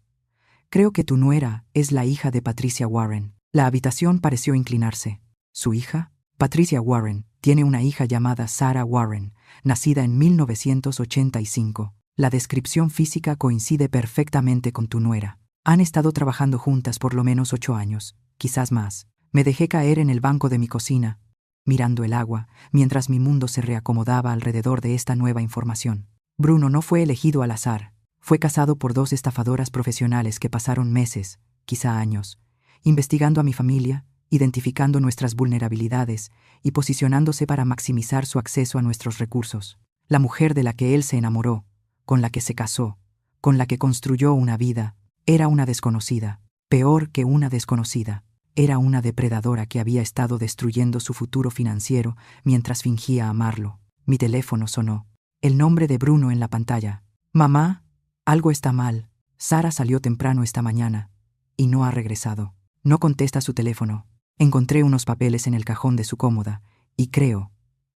Speaker 1: Creo que tu nuera es la hija de Patricia Warren. La habitación pareció inclinarse. ¿Su hija? Patricia Warren tiene una hija llamada Sarah Warren, nacida en 1985. La descripción física coincide perfectamente con tu nuera. Han estado trabajando juntas por lo menos 8 años, quizás más. Me dejé caer en el banco de mi cocina, mirando el agua, mientras mi mundo se reacomodaba alrededor de esta nueva información. Bruno no fue elegido al azar. Fue casado por 2 estafadoras profesionales que pasaron meses, quizá años, investigando a mi familia, identificando nuestras vulnerabilidades y posicionándose para maximizar su acceso a nuestros recursos. La mujer de la que él se enamoró, con la que se casó, con la que construyó una vida, era una desconocida. Peor que una desconocida, era una depredadora que había estado destruyendo su futuro financiero mientras fingía amarlo. Mi teléfono sonó. El nombre de Bruno en la pantalla. Mamá, algo está mal. Sara salió temprano esta mañana y no ha regresado. No contesta su teléfono. Encontré unos papeles en el cajón de su cómoda y creo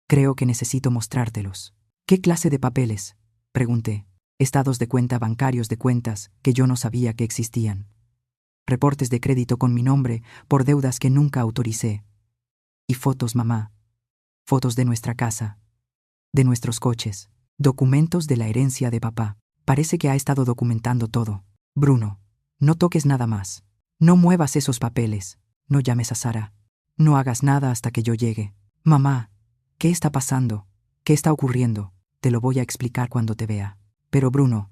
Speaker 1: que necesito mostrártelos. ¿Qué clase de papeles?, pregunté. Estados de cuenta bancarios de cuentas que yo no sabía que existían. Reportes de crédito con mi nombre por deudas que nunca autoricé. Y fotos, mamá. Fotos de nuestra casa, de nuestros coches, documentos de la herencia de papá. Parece que ha estado documentando todo. Bruno, no toques nada más. No muevas esos papeles. No llames a Sara. No hagas nada hasta que yo llegue. Mamá, ¿qué está pasando? ¿Qué está ocurriendo? Te lo voy a explicar cuando te vea. Pero Bruno,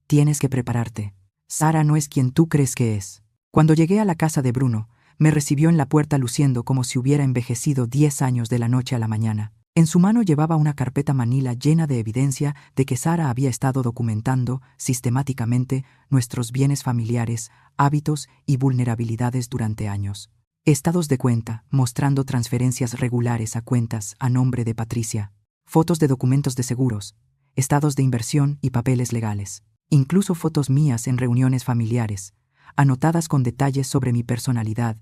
Speaker 1: tienes que prepararte. Sara no es quien tú crees que es. Cuando llegué a la casa de Bruno, me recibió en la puerta luciendo como si hubiera envejecido 10 años de la noche a la mañana. En su mano llevaba una carpeta manila llena de evidencia de que Sara había estado documentando sistemáticamente nuestros bienes familiares, hábitos y vulnerabilidades durante años. Estados de cuenta, mostrando transferencias regulares a cuentas a nombre de Patricia, fotos de documentos de seguros, estados de inversión y papeles legales, incluso fotos mías en reuniones familiares, anotadas con detalles sobre mi personalidad,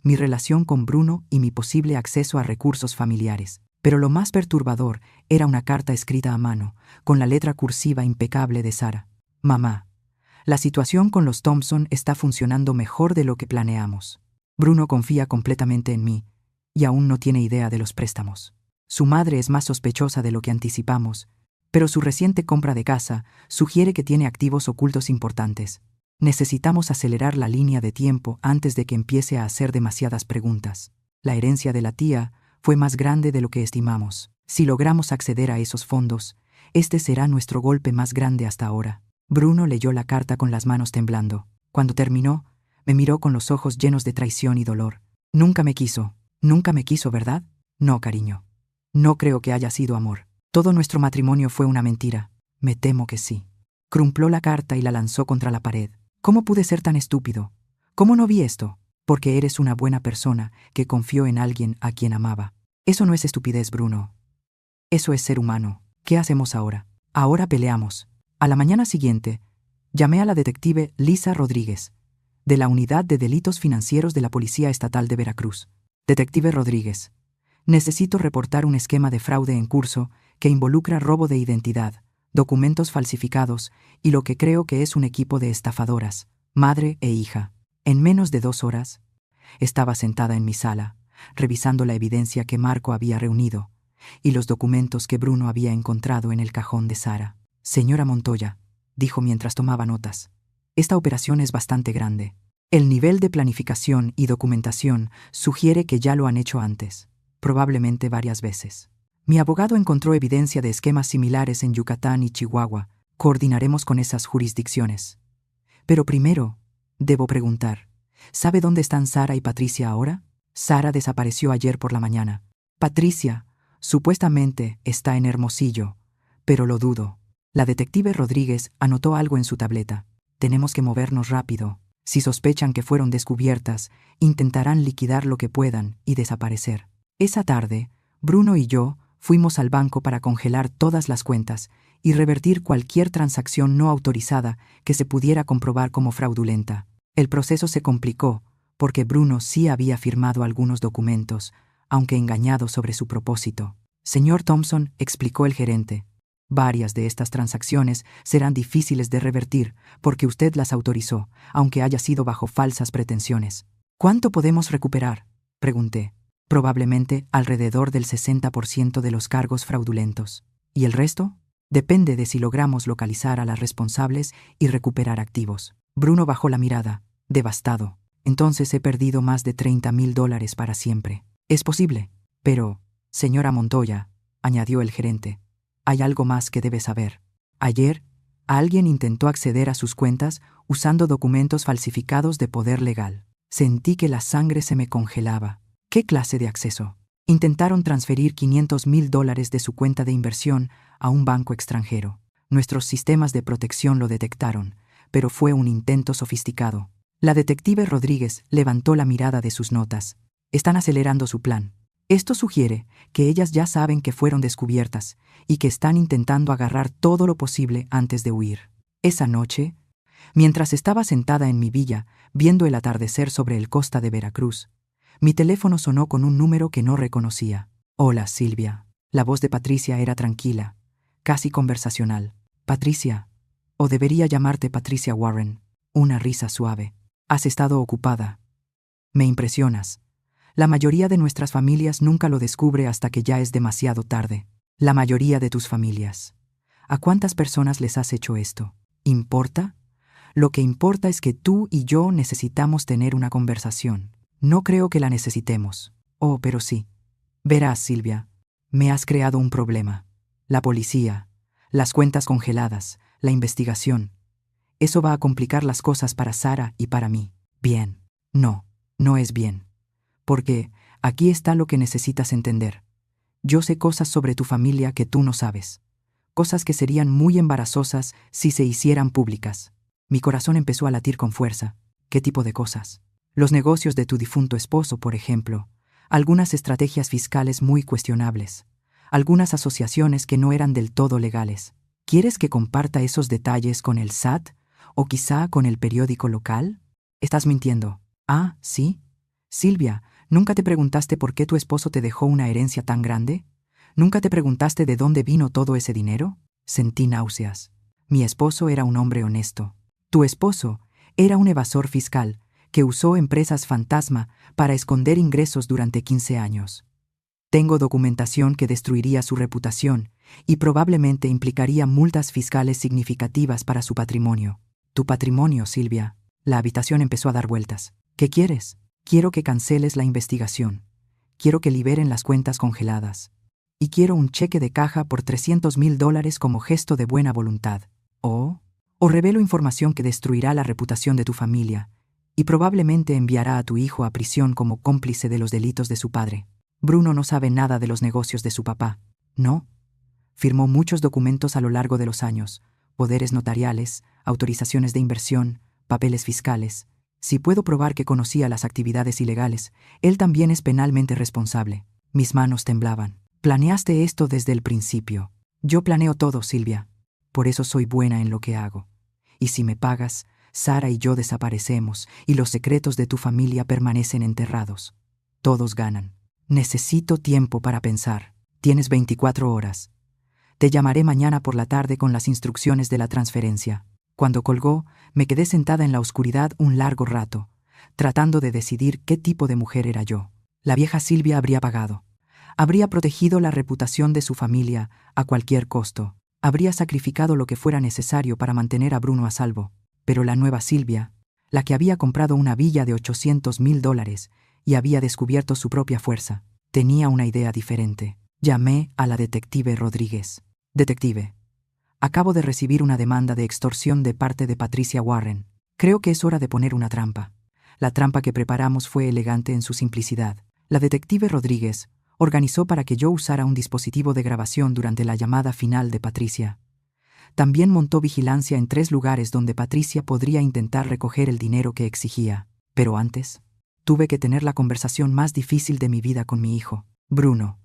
Speaker 1: mi relación con Bruno y mi posible acceso a recursos familiares. Pero lo más perturbador era una carta escrita a mano, con la letra cursiva impecable de Sara. Mamá, la situación con los Thompson está funcionando mejor de lo que planeamos. Bruno confía completamente en mí y aún no tiene idea de los préstamos. Su madre es más sospechosa de lo que anticipamos, pero su reciente compra de casa sugiere que tiene activos ocultos importantes. Necesitamos acelerar la línea de tiempo antes de que empiece a hacer demasiadas preguntas. La herencia de la tía fue más grande de lo que estimamos. Si logramos acceder a esos fondos, este será nuestro golpe más grande hasta ahora. Bruno leyó la carta con las manos temblando. Cuando terminó, me miró con los ojos llenos de traición y dolor. Nunca me quiso, ¿verdad? No, cariño. No creo que haya sido amor. Todo nuestro matrimonio fue una mentira. Me temo que sí. Crumpló la carta y la lanzó contra la pared. ¿Cómo pude ser tan estúpido? ¿Cómo no vi esto? Porque eres una buena persona que confió en alguien a quien amaba. Eso no es estupidez, Bruno. Eso es ser humano. ¿Qué hacemos ahora? Ahora peleamos. A la mañana siguiente, llamé a la detective Lisa Rodríguez, de la Unidad de Delitos Financieros de la Policía Estatal de Veracruz. Detective Rodríguez, necesito reportar un esquema de fraude en curso que involucra robo de identidad, documentos falsificados y lo que creo que es un equipo de estafadoras, madre e hija. En menos de 2 horas, estaba sentada en mi sala, revisando la evidencia que Marco había reunido y los documentos que Bruno había encontrado en el cajón de Sara. Señora Montoya, dijo mientras tomaba notas, esta operación es bastante grande. El nivel de planificación y documentación sugiere que ya lo han hecho antes, probablemente varias veces. Mi abogado encontró evidencia de esquemas similares en Yucatán y Chihuahua. Coordinaremos con esas jurisdicciones. Pero primero, debo preguntar, ¿sabe dónde están Sara y Patricia ahora? Sara desapareció ayer por la mañana. Patricia, supuestamente, está en Hermosillo, pero lo dudo. La detective Rodríguez anotó algo en su tableta. Tenemos que movernos rápido. Si sospechan que fueron descubiertas, intentarán liquidar lo que puedan y desaparecer. Esa tarde, Bruno y yo fuimos al banco para congelar todas las cuentas y revertir cualquier transacción no autorizada que se pudiera comprobar como fraudulenta. El proceso se complicó porque Bruno sí había firmado algunos documentos, aunque engañado sobre su propósito. Señor Thompson, explicó el gerente, varias de estas transacciones serán difíciles de revertir porque usted las autorizó, aunque haya sido bajo falsas pretensiones. ¿Cuánto podemos recuperar?, pregunté. probablemente alrededor del 60% de los cargos fraudulentos. ¿Y el resto? Depende de si logramos localizar a las responsables y recuperar activos. Bruno bajó la mirada, devastado. Entonces he perdido más de $30,000 para siempre. Es posible, pero, señora Montoya, añadió el gerente, hay algo más que debe saber. Ayer, alguien intentó acceder a sus cuentas usando documentos falsificados de poder legal. Sentí que la sangre se me congelaba. ¿Qué clase de acceso? Intentaron transferir $500,000 de su cuenta de inversión a un banco extranjero. Nuestros sistemas de protección lo detectaron, pero fue un intento sofisticado. La detective Rodríguez levantó la mirada de sus notas. Están acelerando su plan. Esto sugiere que ellas ya saben que fueron descubiertas y que están intentando agarrar todo lo posible antes de huir. Esa noche, mientras estaba sentada en mi villa, viendo el atardecer sobre el costa de Veracruz, mi teléfono sonó con un número que no reconocía. Hola, Silvia. La voz de Patricia era tranquila, casi conversacional. Patricia, o debería llamarte Patricia Warren. Una risa suave. Has estado ocupada. Me impresionas. La mayoría de nuestras familias nunca lo descubre hasta que ya es demasiado tarde. La mayoría de tus familias. ¿A cuántas personas les has hecho esto? ¿Importa? Lo que importa es que tú y yo necesitamos tener una conversación. No creo que la necesitemos. Oh, pero sí. Verás, Silvia, me has creado un problema. La policía, las cuentas congeladas, la investigación. Eso va a complicar las cosas para Sara y para mí. Bien. No, no es bien. Porque aquí está lo que necesitas entender. Yo sé cosas sobre tu familia que tú no sabes. Cosas que serían muy embarazosas si se hicieran públicas. Mi corazón empezó a latir con fuerza. ¿Qué tipo de cosas? Los negocios de tu difunto esposo, por ejemplo. Algunas estrategias fiscales muy cuestionables. Algunas asociaciones que no eran del todo legales. ¿Quieres que comparta esos detalles con el SAT? ¿O quizá con el periódico local? Estás mintiendo. Ah, ¿sí? Silvia, ¿nunca te preguntaste por qué tu esposo te dejó una herencia tan grande? ¿Nunca te preguntaste de dónde vino todo ese dinero? Sentí náuseas. Mi esposo era un hombre honesto. Tu esposo era un evasor fiscal que usó empresas fantasma para esconder ingresos durante 15 años. Tengo documentación que destruiría su reputación y probablemente implicaría multas fiscales significativas para su patrimonio. Tu patrimonio, Silvia. La habitación empezó a dar vueltas. ¿Qué quieres? Quiero que canceles la investigación. Quiero que liberen las cuentas congeladas. Y quiero un cheque de caja por $300,000 como gesto de buena voluntad. O revelo información que destruirá la reputación de tu familia y probablemente enviará a tu hijo a prisión como cómplice de los delitos de su padre. Bruno no sabe nada de los negocios de su papá. No. Firmó muchos documentos a lo largo de los años, poderes notariales, autorizaciones de inversión, papeles fiscales. Si puedo probar que conocía las actividades ilegales, él también es penalmente responsable. Mis manos temblaban. Planeaste esto desde el principio. Yo planeo todo, Silvia. Por eso soy buena en lo que hago. Y si me pagas, Sara y yo desaparecemos y los secretos de tu familia permanecen enterrados. Todos ganan. Necesito tiempo para pensar. Tienes 24 horas. Te llamaré mañana por la tarde con las instrucciones de la transferencia. Cuando colgó, me quedé sentada en la oscuridad un largo rato, tratando de decidir qué tipo de mujer era yo. La vieja Silvia habría pagado. Habría protegido la reputación de su familia a cualquier costo. Habría sacrificado lo que fuera necesario para mantener a Bruno a salvo. Pero la nueva Silvia, la que había comprado una villa de $800,000 y había descubierto su propia fuerza, tenía una idea diferente. Llamé a la detective Rodríguez. Detective, acabo de recibir una demanda de extorsión de parte de Patricia Warren. Creo que es hora de poner una trampa. La trampa que preparamos fue elegante en su simplicidad. La detective Rodríguez organizó para que yo usara un dispositivo de grabación durante la llamada final de Patricia. También montó vigilancia en 3 lugares donde Patricia podría intentar recoger el dinero que exigía. Pero antes, tuve que tener la conversación más difícil de mi vida con mi hijo. Bruno,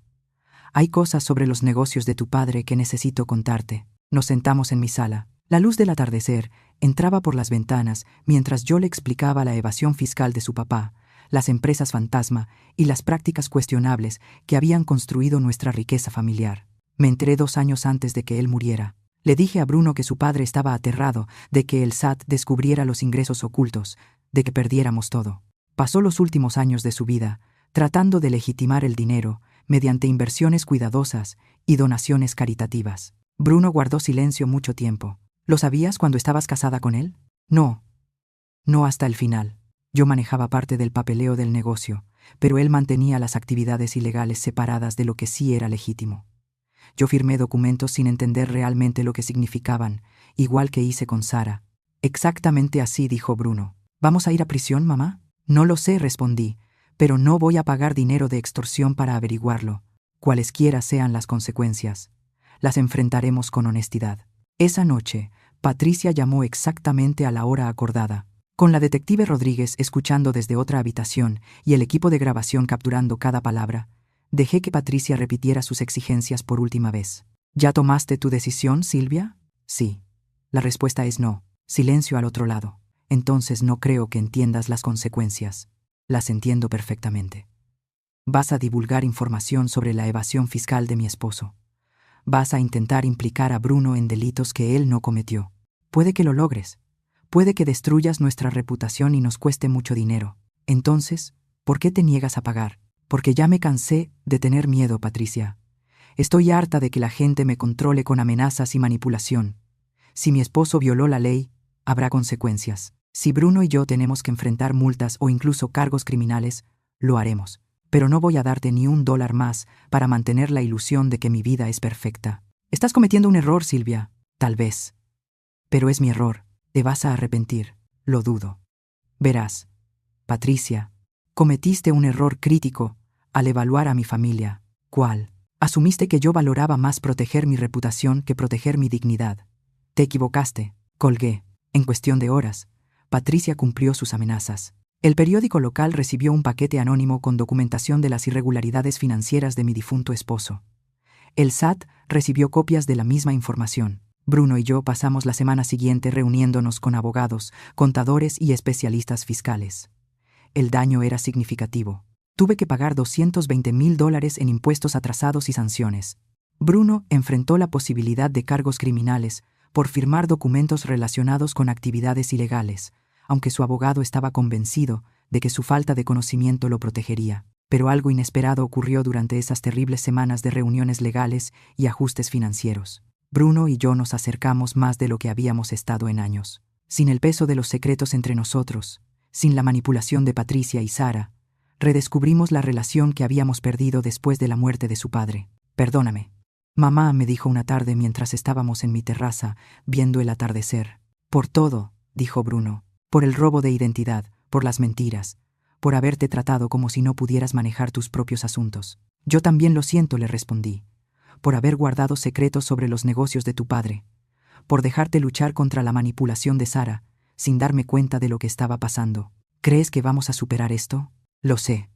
Speaker 1: hay cosas sobre los negocios de tu padre que necesito contarte. Nos sentamos en mi sala. La luz del atardecer entraba por las ventanas mientras yo le explicaba la evasión fiscal de su papá, las empresas fantasma y las prácticas cuestionables que habían construido nuestra riqueza familiar. Me enteré 2 años antes de que él muriera. Le dije a Bruno que su padre estaba aterrado de que el SAT descubriera los ingresos ocultos, de que perdiéramos todo. Pasó los últimos años de su vida tratando de legitimar el dinero mediante inversiones cuidadosas y donaciones caritativas. Bruno guardó silencio mucho tiempo. ¿Lo sabías cuando estabas casada con él? No. No hasta el final. Yo manejaba parte del papeleo del negocio, pero él mantenía las actividades ilegales separadas de lo que sí era legítimo. Yo firmé documentos sin entender realmente lo que significaban, igual que hice con Sara. Exactamente así, dijo Bruno. ¿Vamos a ir a prisión, mamá? No lo sé, respondí, pero no voy a pagar dinero de extorsión para averiguarlo. Cualesquiera sean las consecuencias, las enfrentaremos con honestidad. Esa noche, Patricia llamó exactamente a la hora acordada. Con la detective Rodríguez escuchando desde otra habitación y el equipo de grabación capturando cada palabra, dejé que Patricia repitiera sus exigencias por última vez. ¿Ya tomaste tu decisión, Silvia? Sí. La respuesta es no. Silencio al otro lado. Entonces no creo que entiendas las consecuencias. Las entiendo perfectamente. Vas a divulgar información sobre la evasión fiscal de mi esposo. Vas a intentar implicar a Bruno en delitos que él no cometió. Puede que lo logres. Puede que destruyas nuestra reputación y nos cueste mucho dinero. Entonces, ¿por qué te niegas a pagar? Porque ya me cansé de tener miedo, Patricia. Estoy harta de que la gente me controle con amenazas y manipulación. Si mi esposo violó la ley, habrá consecuencias. Si Bruno y yo tenemos que enfrentar multas o incluso cargos criminales, lo haremos. Pero no voy a darte ni $1 más para mantener la ilusión de que mi vida es perfecta. Estás cometiendo un error, Silvia. Tal vez. Pero es mi error. Te vas a arrepentir. Lo dudo. Verás, Patricia, cometiste un error crítico al evaluar a mi familia. ¿Cuál? Asumiste que yo valoraba más proteger mi reputación que proteger mi dignidad. Te equivocaste. Colgué. En cuestión de horas, Patricia cumplió sus amenazas. El periódico local recibió un paquete anónimo con documentación de las irregularidades financieras de mi difunto esposo. El SAT recibió copias de la misma información. Bruno y yo pasamos la semana siguiente reuniéndonos con abogados, contadores y especialistas fiscales. El daño era significativo. Tuve que pagar $220,000 en impuestos atrasados y sanciones. Bruno enfrentó la posibilidad de cargos criminales por firmar documentos relacionados con actividades ilegales, aunque su abogado estaba convencido de que su falta de conocimiento lo protegería. Pero algo inesperado ocurrió durante esas terribles semanas de reuniones legales y ajustes financieros. Bruno y yo nos acercamos más de lo que habíamos estado en años. Sin el peso de los secretos entre nosotros, sin la manipulación de Patricia y Sara, redescubrimos la relación que habíamos perdido después de la muerte de su padre. Perdóname. Mamá me dijo una tarde mientras estábamos en mi terraza viendo el atardecer. Por todo, dijo Bruno, por el robo de identidad, por las mentiras, por haberte tratado como si no pudieras manejar tus propios asuntos. Yo también lo siento, le respondí, por haber guardado secretos sobre los negocios de tu padre, por dejarte luchar contra la manipulación de Sara, sin darme cuenta de lo que estaba pasando. ¿Crees que vamos a superar esto? Lo sé.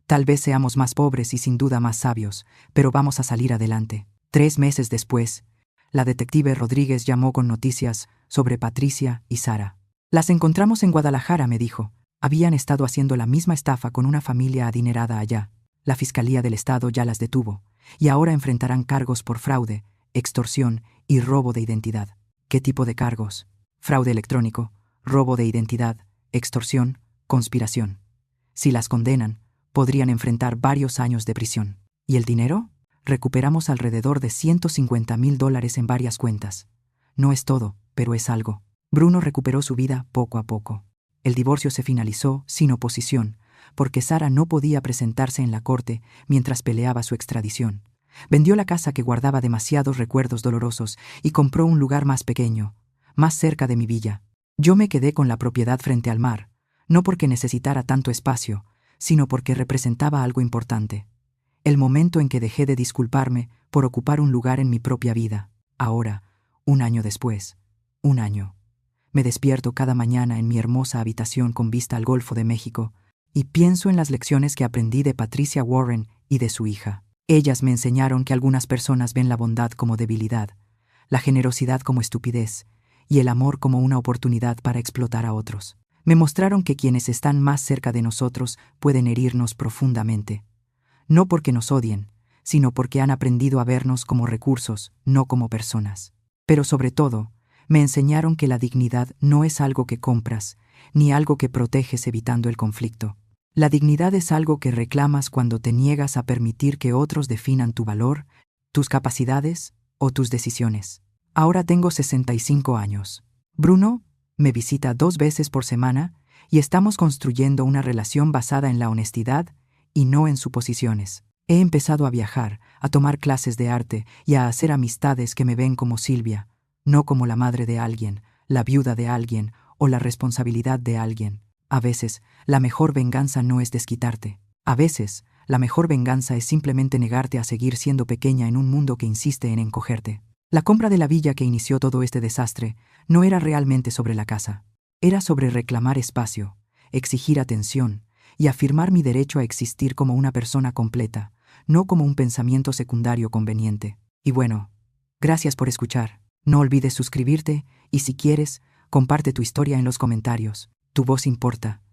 Speaker 1: Tal vez seamos más pobres y sin duda más sabios, pero vamos a salir adelante. 3 meses después, la detective Rodríguez llamó con noticias sobre Patricia y Sara. Las encontramos en Guadalajara, me dijo. Habían estado haciendo la misma estafa con una familia adinerada allá. La Fiscalía del Estado ya las detuvo, y ahora enfrentarán cargos por fraude, extorsión y robo de identidad. ¿Qué tipo de cargos? Fraude electrónico, robo de identidad, extorsión, conspiración. Si las condenan, podrían enfrentar varios años de prisión. ¿Y el dinero? Recuperamos alrededor de $150,000 en varias cuentas. No es todo, pero es algo. Bruno recuperó su vida poco a poco. El divorcio se finalizó sin oposición, porque Sara no podía presentarse en la corte mientras peleaba su extradición. Vendió la casa que guardaba demasiados recuerdos dolorosos y compró un lugar más pequeño, más cerca de mi villa. Yo me quedé con la propiedad frente al mar, no porque necesitara tanto espacio, sino porque representaba algo importante. El momento en que dejé de disculparme por ocupar un lugar en mi propia vida. Ahora, 1 año después, 1 año. Me despierto cada mañana en mi hermosa habitación con vista al Golfo de México y pienso en las lecciones que aprendí de Patricia Warren y de su hija. Ellas me enseñaron que algunas personas ven la bondad como debilidad, la generosidad como estupidez y el amor como una oportunidad para explotar a otros. Me mostraron que quienes están más cerca de nosotros pueden herirnos profundamente. No porque nos odien, sino porque han aprendido a vernos como recursos, no como personas. Pero sobre todo, me enseñaron que la dignidad no es algo que compras, ni algo que proteges evitando el conflicto. La dignidad es algo que reclamas cuando te niegas a permitir que otros definan tu valor, tus capacidades o tus decisiones. Ahora tengo 65 años. Bruno me visita 2 veces por semana y estamos construyendo una relación basada en la honestidad y no en suposiciones. He empezado a viajar, a tomar clases de arte y a hacer amistades que me ven como Silvia, no como la madre de alguien, la viuda de alguien o la responsabilidad de alguien. A veces, la mejor venganza no es desquitarte. A veces, la mejor venganza es simplemente negarte a seguir siendo pequeña en un mundo que insiste en encogerte. La compra de la villa que inició todo este desastre no era realmente sobre la casa. Era sobre reclamar espacio, exigir atención y afirmar mi derecho a existir como una persona completa, no como un pensamiento secundario conveniente. Y bueno, gracias por escuchar. No olvides suscribirte y si quieres, comparte tu historia en los comentarios. Tu voz importa.